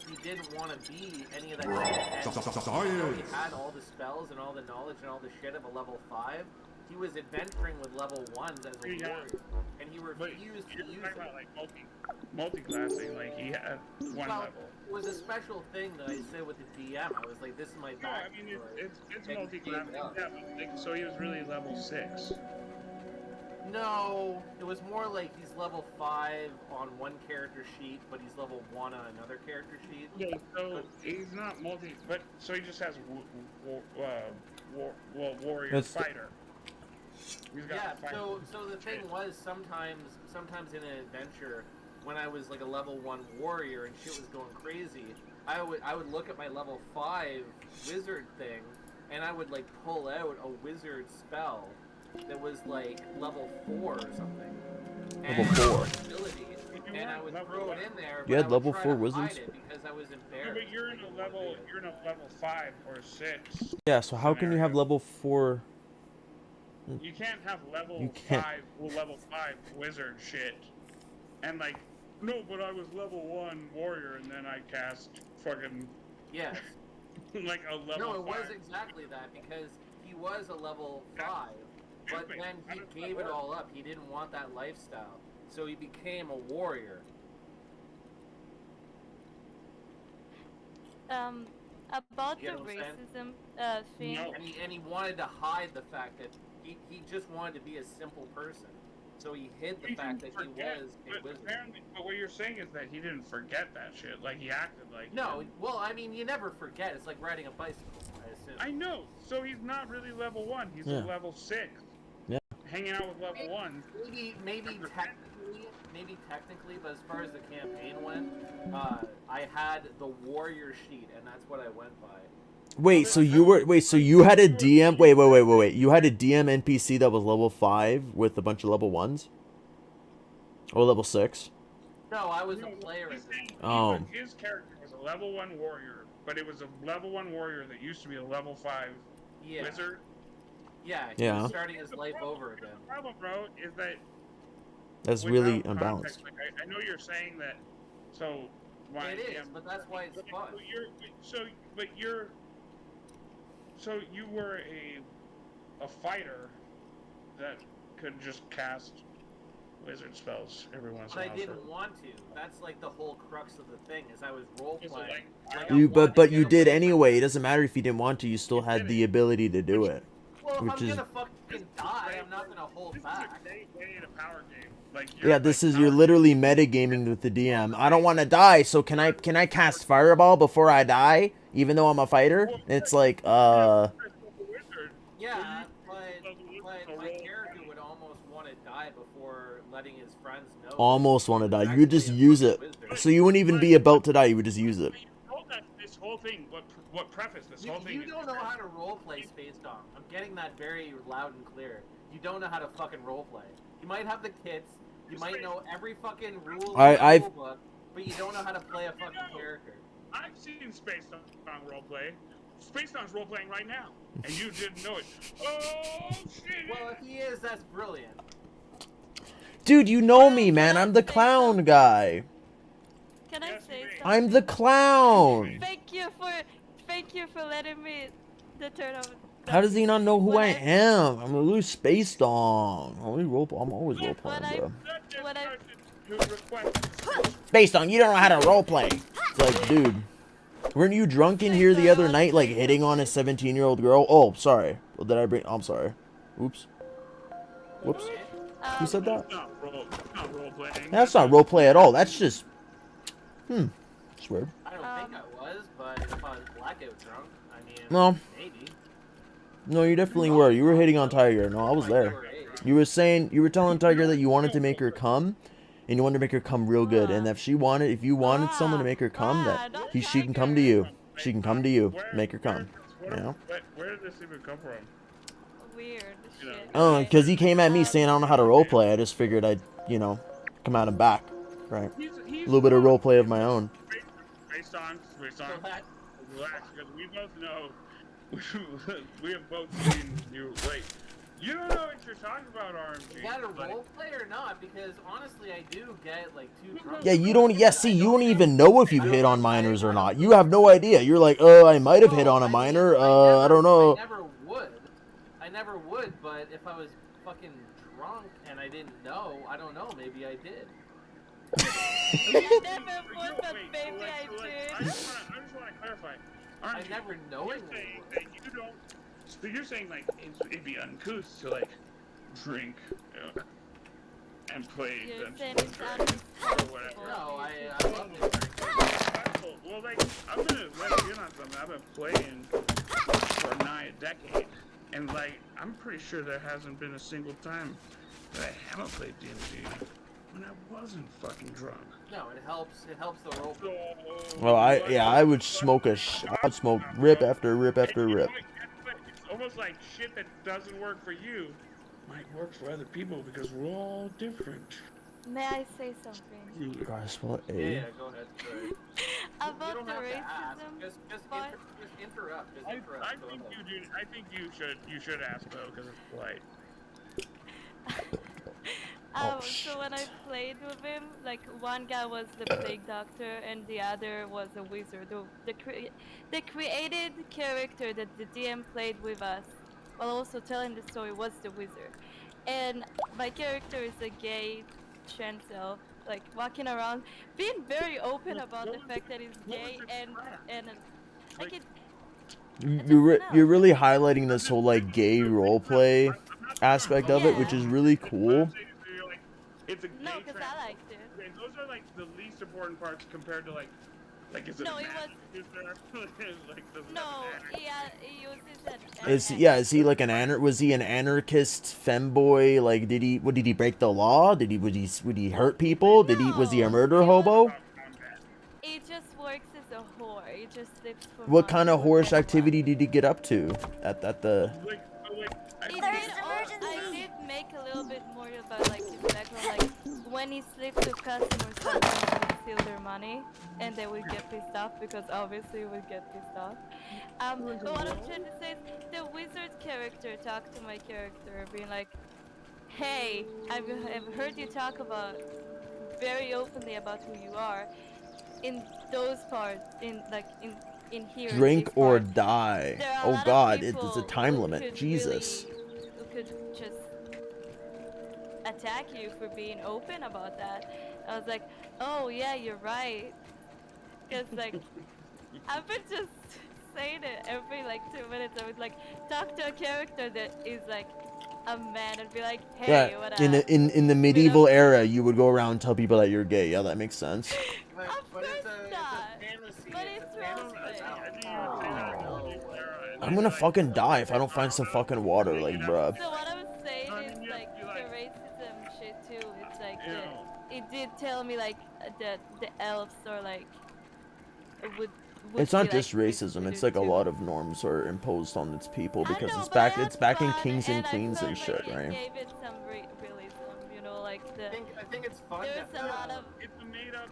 he didn't want to be any of that shit. And he had all the spells and all the knowledge and all the shit of a level 5. He was adventuring with level 1s as a warrior. And he refused to use Talking it. about like multi-classing, like he had one Well, level. it was a special thing that I said with the DM. I was like, this is my No, I mean backstory. it's And multi-classing. gave up. Yeah, but, like, so he was really level 6. No, it was more like he's level 5 on one character sheet, but he's level 1 on another character sheet. Yeah, so he's not but so he just has warrior That's- fighter. He's got Yeah, fighter. so the thing was sometimes in an adventure, when I was like a level 1 warrior and shit was going crazy, I would look at my level 5 wizard thing, and I would like pull out a wizard spell that was like level 4 or something. Level And 4. ability, and I would throw it in there. You but had I would level try 4 to wizard hide it because I was Yeah, embarrassed. but you're in a level 5 or 6. Yeah, so how can you have level 4? You can't have level You can't. 5 wizard shit. And like, no, but I was level 1 warrior and then I cast fucking Yes. like a level No, it 5. was exactly that because he was a level 5, but stupid. then How he does that gave it work? all up. He didn't want that lifestyle, so he became a warrior. About You the know what I'm racism thing. No. And he wanted to hide the fact that he just wanted to be a simple person. So he hid the He fact that didn't he forget, was a but wizard. apparently, but what you're saying is that he didn't forget that shit. Like he acted like he No, didn't. well, I mean, you never forget. It's like riding a bicycle, I assume. I know. So he's not really level 1. He's Yeah. a level 6. Yeah. hanging out with level 1. Maybe technically, but as far as the campaign went, I had the warrior sheet, and that's what I went by. Wait, so you had a DM. Wait. You had a DM NPC that was level 5 with a bunch of level 1s, or level 6. No, I was a player. Oh. His character was a level 1 warrior, but it was a level 1 warrior that used to be a level 5 wizard. Yeah, he was starting his life over again. The problem, bro, is that that's really unbalanced. Like, I know you're saying that, so why? It is, but that's why it's fun. So you were a fighter that could just cast wizard spells every once in a while. But I didn't want to. That's like the whole crux of the thing, is I was role playing. But you did anyway. It doesn't matter if you didn't want to. You still had the ability to do it. Well, if I'm gonna fucking die, I'm not gonna hold back. In a power game. Like, Yeah, you're literally metagaming with the DM. I don't want to die, so can I cast Fireball before I die, even though I'm a fighter? It's like Yeah, but my character would almost want to die before letting his friends know. Almost want to die. You would just use it. So you wouldn't even be about to die. You would just use it. This whole thing, what preface this whole thing? You don't know how to roleplay Space Dom. I'm getting that very loud and clear. You don't know how to fucking roleplay. You might have the kits. You might know every fucking rule in the rule book, but you don't know how to play a fucking character. I've seen Space Dom roleplay. Space Dom's roleplaying right now, and you didn't know it. Oh shit! Well, if he is, that's brilliant. Dude, you know me, man. I'm the clown guy. Can I say something? I'm the clown. Thank you for letting me turn on. How does he not know who I am? I'm a little Space Dom. I'm always role playing, bro. Space Dom, you don't know how to role play. It's like, dude, weren't you drunk in here the other night, like hitting on a 17-year-old girl? Oh, sorry. Well, did I bring? I'm sorry. Oops. Whoops. Who said that? That's not role play at all. That's just. It's weird. I don't think I was, but if I was blackout drunk, I mean, No. maybe. No, you definitely were. You were hitting on Tiger. No, I was there. You were telling Tiger that you wanted to make her come, and you wanted to make her come real good. And if you wanted someone to make her come, she can come to you. She can come to you, make her come. You know? Where did this even come from? Weird shit. Oh, because he came at me saying I don't know how to roleplay. I just figured I'd, come at him back. Right. A little bit of roleplay of my own. Based on, relax, because we both know, we have both seen you, like, you don't know what you're talking about, RMG. You got to roleplay or not? Because honestly, I do get like too drunk. Yeah, you don't even know if you've hit on minors or not. You have no idea. You're like, I might have hit on a minor. I don't know. I never would, but if I was fucking drunk and I didn't know, I don't know, maybe I did. You never would, but maybe I did. I just want to clarify. I never know it. You're saying like it'd be uncouth to like drink and play Dungeons or whatever. No, I love it. Well, like I'm gonna let you in on something. I've been playing for nigh a decade, and like I'm pretty sure there hasn't been a single time that I haven't played D&D when I wasn't fucking drunk. No, it helps. It helps the role. Well, I would smoke I'd smoke rip after rip after rip. It's almost like shit that doesn't work for you might work for other people because we're all different. May I say something? Gotta spell it A. Yeah, go ahead. Sorry. About the racism. Just interrupt. I think you should ask though because it's polite. So when I played with him, like one guy was the plague doctor and the other was a wizard. The created character that the DM played with us, while also telling the story, was the wizard. And my character is a gay trans elf, like walking around, being very open about the fact that he's gay and like it. You're really highlighting this whole like gay roleplay aspect of it, which is really cool. It's a gay No, because I liked it. Those are like the least important parts compared to like Like, is it No, a it was. Is there, like, does it No, have an he uses an. Is he like was he an anarchist femboy? Like, did he break the law? Would he hurt people? Was he a murder hobo? He just works as a whore. He just lives for What money kind of with whorish anyone. activity did he get up to at the? Like, so, like, I There's did make a little bit more about like his background. Like when he sleeps with customers, sometimes he would steal their money, and they would get pissed off because obviously he would get pissed off. But what I'm trying to say is the wizard character talked to my character, being like, "Hey, I've heard you talk about very openly about who you are. In those parts, in here. in Drink these or parts, die. there are a Oh lot of God, people it's a time who limit. could Jesus. really- who could just attack you for being open about that." I was like, "Oh yeah, you're right." Because like, I've been just saying it every like 2 minutes. I would like talk to a character that is like a man and be like, "Hey, Yeah, what up?" in the medieval era, you would go around and tell people that you're gay. Yeah, that makes sense. But, Of but it's course a not. fantasy. But it's it's a fantasy. roleplay. I didn't even say that. I'm gonna fucking die if I don't find some fucking water, like, bruh. So what I was saying I is mean, like you the like- racism shit too. It's like You know. it did tell me like that the elves are like would It's be, not like, just racism. It's like a too. lot of norms are imposed on its people I because know, it's but I back. had It's back in fun, kings and I queens felt and like shit, it right? gave it some realism, you know, like the I think it's fun. there's to a lot of It's a made up.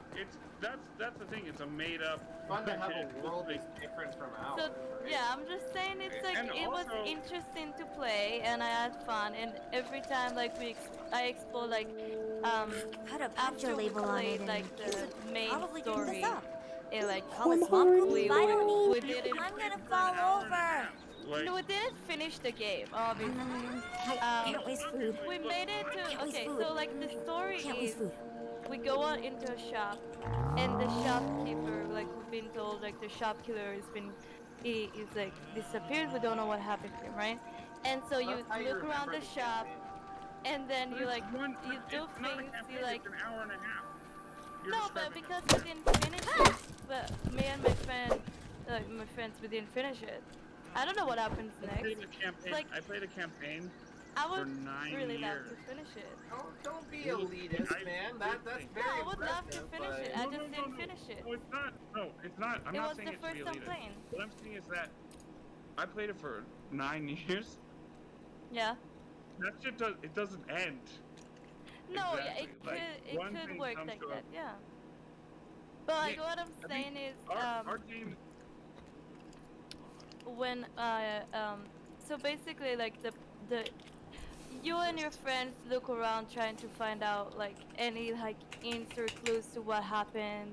That's the thing. It's a made up. fun to have a world that's different from ours. so right? yeah, I'm just saying it's like And it was also- interesting to play and I had fun and every time like I explore like Put a after puncher we label on played it and like it the would main probably drink story this up. it like Call it swamp poop if I don't we eat. didn't I'm gonna fall over. Like, no, we didn't finish the game obviously. I can't waste food. We made it to Can't waste okay, food. so like the story Can't is waste food. we go out into a shop and the shopkeeper like we've been told like the shopkeeper has been he's like disappeared, we don't know what happened to him, right? And so you That's how you look around remember the shop and then you like one, you do it's not a things campaign, you like it's an hour and a half. You're no but describing because we didn't finish it but me and my friends we didn't finish it. I don't know what happens I next. played a campaign. Like- I played a campaign I for would 9 really love years. to finish it. Don't be elitist, man. That's very No, I would love to impressive, finish but- it. I just didn't finish it. No, it's not. No, it's not. I'm It not was saying the it should be first time elitist. playing. What I'm saying is that I played it for 9 years. Yeah. That shit doesn't end. No, yeah, Exactly. Like, it one could thing work comes like to a- that, yeah. But like Yeah, what I'm I saying think is, our game. when so basically like the you and your friends look around trying to find out like any like hints or clues to what happened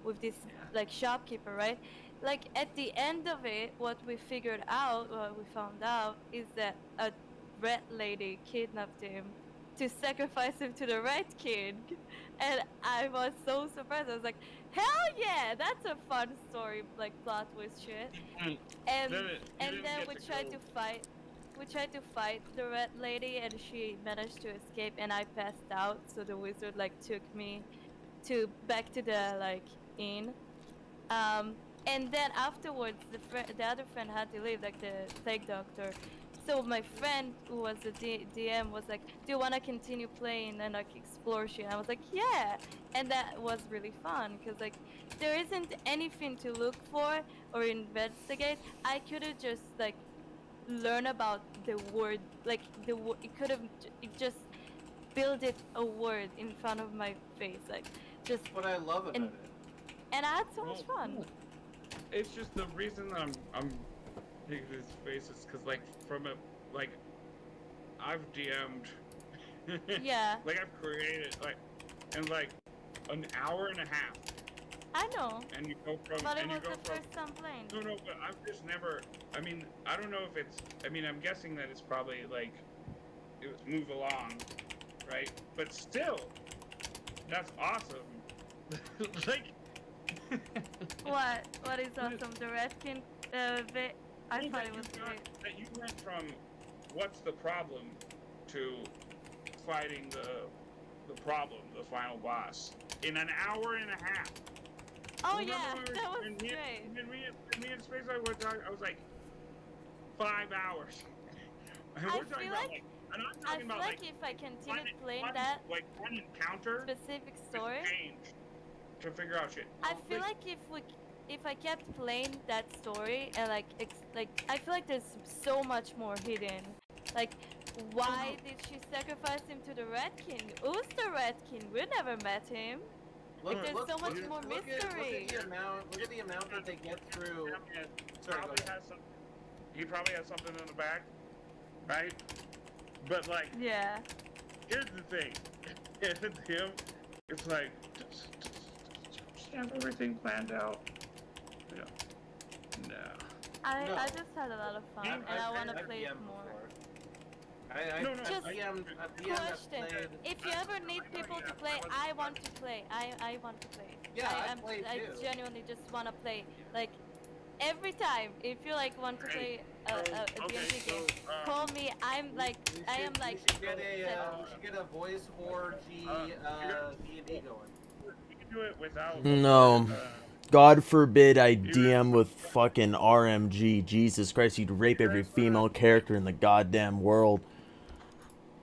with this like shopkeeper, right? Like at the end of it, what we found out is that a red lady kidnapped him to sacrifice him to the red king, and I was so surprised. I was like, hell yeah, that's a fun story, like plot twist shit. And Then you and didn't then get we to tried go- to fight. We tried to fight the red lady, and she managed to escape, and I passed out. So the wizard like took me back to the like inn. And then afterwards, the other friend had to leave, like the snake doctor. So my friend, who was the DM, was like, "Do you want to continue playing and like explore shit?" And I was like, "Yeah," and that was really fun because like there isn't anything to look for or investigate. I could have just like learn about the word, like it could have just build it a word in front of my face, like just. What I love about And- it. And I had so much fun. It's just the reason I'm taking this space is because like I've DM'd. Yeah. Like I've created like in like an hour and a half, I know, and you go from but it and you was go the from first time playing. no, but I've just never. I mean, I don't know if it's. I mean, I'm guessing that it's probably like it was move along, right? But still, that's awesome. Like. What is awesome? The Redkin bit? I thought it was great. That you went from what's the problem to fighting the problem, the final boss, in an hour and a half. Oh Oh Remember yeah, when we were- that was and great. me and Space Dog were talking, I was like, 5 hours. And I we're talking feel about, like- I'm not I talking feel about, like if I continued playing one, that like, one encounter specific story, change to figure out shit. I feel like if I kept playing that story and like I feel like there's so much more hidden. Like, why did she sacrifice him to the Red King? Who's the Red King? We never met him. Like, there's so much more mystery. Look at the amount that they get through. Sorry, go Probably ahead. has some, he probably has something in the back, right? But like, Yeah. here's the thing. With him, it's like, just have everything planned out. Yeah. No. I No. just had a lot of fun, and I want to play it PM'd more. before. I Just PM'd Question: played. if you ever need people to play, I want to play. I want to play. Yeah, I I'm- play I too. genuinely just want to play. Like, every time, if you like want to play a D&D game, call me. I'm like, I am like. We should get a voice for D&D going. You can do it without. No. God forbid I DM with fucking RMG. Jesus Christ, you'd rape every female character in the goddamn world.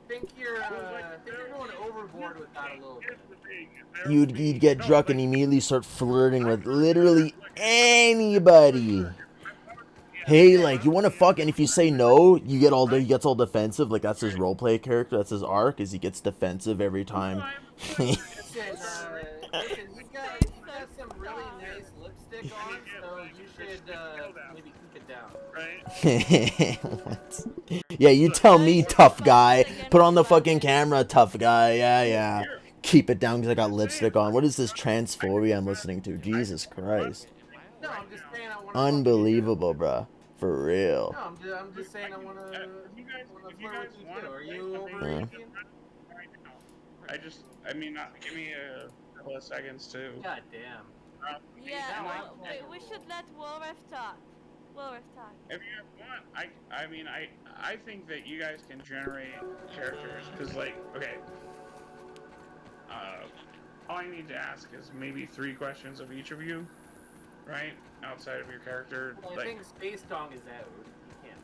I think you're going overboard with that a little bit. You'd get drunk and immediately start flirting with literally anybody. Hey, like, you want to fuck, and if you say no, he gets all defensive. Like, that's his roleplay character, that's his arc, is he gets defensive every time. Listen, you got some really nice lipstick on, so you should maybe keep it down. Right? Yeah, you tell me, tough guy. Put on the fucking camera, tough guy. Yeah. Keep it down because I got lipstick on. What is this transphobia I'm listening to? Jesus Christ. No, I'm just saying I want to. Unbelievable, bruh. For real. No, I'm just saying I want to. If you guys flirt with you want too. to Are play you something over Yeah. 18? right now, I mean, give me a couple of seconds to. God damn. Yeah, Now well, I- we should let Wolref talk. Wolref talk. If you guys want, I think that you guys can generate characters because, like, okay, all I need to ask is maybe 3 questions of each of you, right? Outside of your character, Well, I like, think Space Dong is out. He can't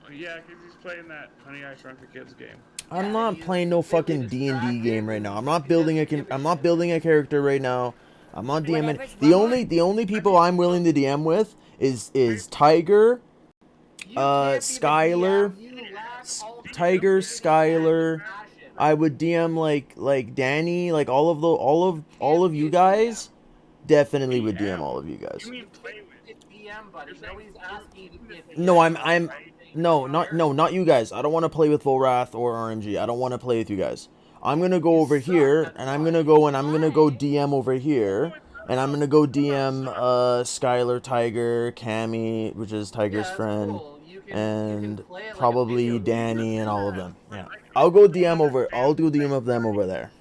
play. yeah, because he's playing that Honey I Shrunk the Kids game. I'm not playing no fucking D&D game right now. I'm not building a character right now. I'm not DMing. The only people I'm willing to DM with is Tiger, Skylar, Skylar. I would DM like Danny, like all of you guys. Definitely would DM all of you guys. You mean play with? It's DM, buddy. No, he's asking if No, not you guys. I don't want to play with Volrath or RMG. I don't want to play with you guys. I'm gonna go over here, and I'm gonna go DM over here, and I'm gonna go DM Skylar, Tiger, Cammy, which is Tiger's friend, and probably Danny and all of them. Yeah, I'll go DM of them over there.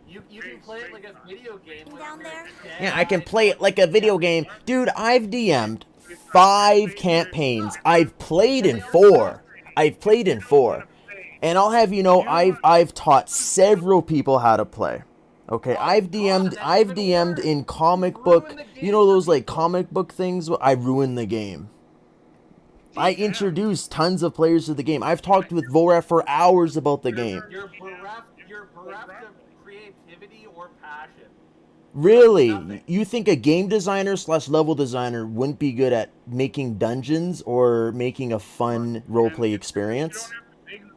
You can play it like a video game. Down there? Yeah, I can play it like a video game, dude. I've DM'd 5 campaigns. I've played in 4. And I'll have you know, I've taught several people how to play. Okay, I've DM'd in comic book, you know those like comic book things? I ruined the game. I introduced tons of players to the game. I've talked with Volrath for hours about the game. You're bereft of creativity or passion. Really? You think a game designer / level designer wouldn't be good at making dungeons or making a fun roleplay experience?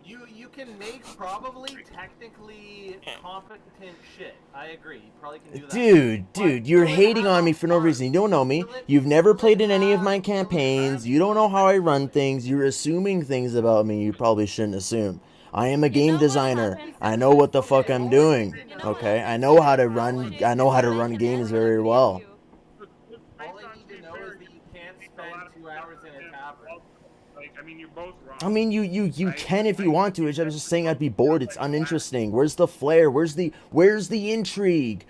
You can make probably technically competent shit. I agree. You probably can do that. Dude, you're hating on me for no reason. You don't know me. You've never played in any of my campaigns. You don't know how I run things. You're assuming things about me you probably shouldn't assume. I am a game designer. I know what the fuck I'm doing. Okay? I know how to run games very well. All I need to know is that you can't spend 2 hours in a tavern. I mean, you're both wrong. I mean, you can if you want to. I was just saying I'd be bored. It's uninteresting. Where's the flair? Where's the intrigue?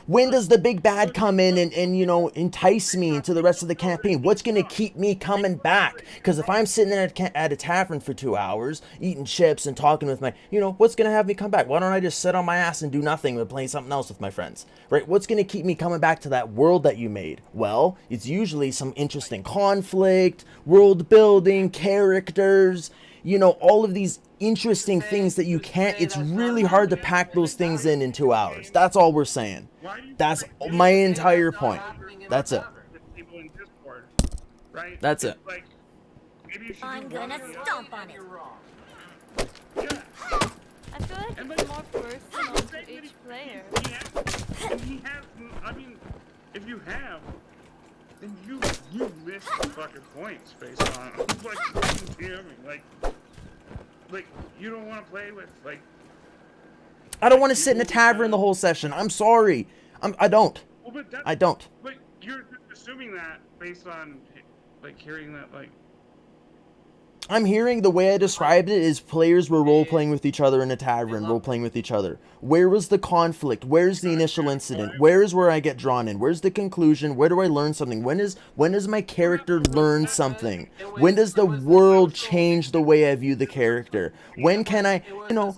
When does the big bad come in and you know, entice me into the rest of the campaign? What's gonna keep me coming back? Because if I'm sitting at a tavern for 2 hours, eating chips and talking with my, you know, what's gonna have me come back? Why don't I just sit on my ass and do nothing but playing something else with my friends? Right? What's gonna keep me coming back to that world that you made? Well, it's usually some interesting conflict, world building, characters, you know, all of these interesting things that you can't, it's really hard to pack those things in 2 hours. That's all we're saying. That's my entire point. That's it. People in Discord, right? That's it. Like, maybe you should I'm do gonna one or the stomp other. on it. You're wrong. Yeah. I feel like And it's like, more personal to each player. He has, I mean, if you have, then you missed the fucking points based on like DMing. Like you don't want to play with like. I don't want to sit in a tavern the whole session. I'm sorry. I don't. Well, but that's, I don't. But you're assuming that based on like hearing that like. I'm hearing the way I described it is players were role-playing with each other in a tavern, role-playing with each other. Where was the conflict? Where's the initial incident? Where is where I get drawn in? Where's the conclusion? Where do I learn something? When does my character learn something? When does the world change the way I view the character? When can I, you know,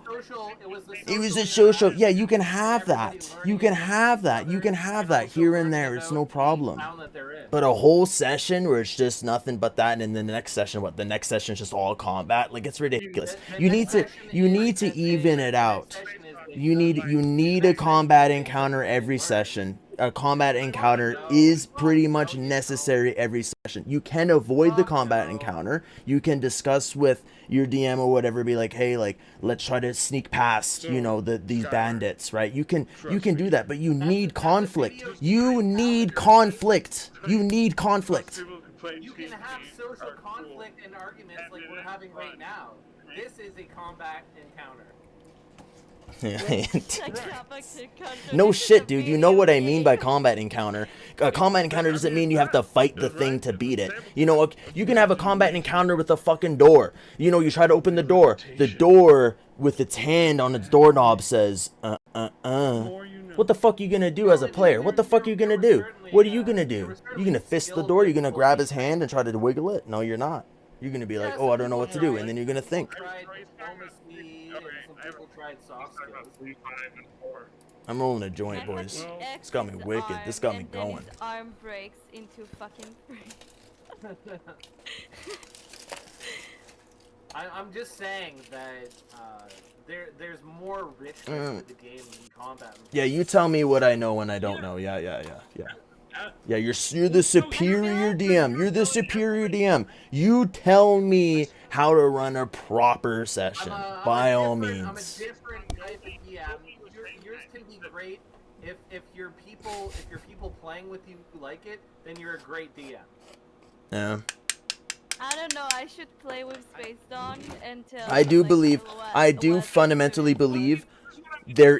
it was a social, yeah, you can have that. You can have that. You can have that here and there. It's no problem. But a whole session where it's just nothing but that, and then the next session, what? The next session is just all combat? Like, it's ridiculous. You need to even it out. You need a combat encounter every session. A combat encounter is pretty much necessary every session. You can avoid the combat encounter. You can discuss with your DM or whatever, be like, hey, like, let's try to sneak past, you know, these bandits, right? You can do that, but you need conflict. You need conflict. You need conflict. You can have social conflict and arguments like we're having right now. This is a combat encounter. No shit, dude. You know what I mean by combat encounter. A combat encounter doesn't mean you have to fight the thing to beat it. You know, you can have a combat encounter with a fucking door. You know, you try to open the door. The door with its hand on its doorknob says, What the fuck are you gonna do as a player? What the fuck are you gonna do? What are you gonna do? You gonna fist the door? You gonna grab his hand and try to wiggle it? No, you're not. You're gonna be like, oh, I don't know what to do, and then you're gonna think. I'm rolling a joint, boys. This got me wicked. This got me going. His arm breaks into fucking free. I'm just saying that there's more richness with the game than combat. Yeah, you tell me what I know when I don't know. Yeah. Yeah, you're the superior DM. You're the superior DM. You tell me how to run a proper session, by all means. I'm a different type of DM. Yours can be great if your people playing with you like it, then you're a great DM. Yeah. I don't know. I should play with Space Dawn until. I do fundamentally believe there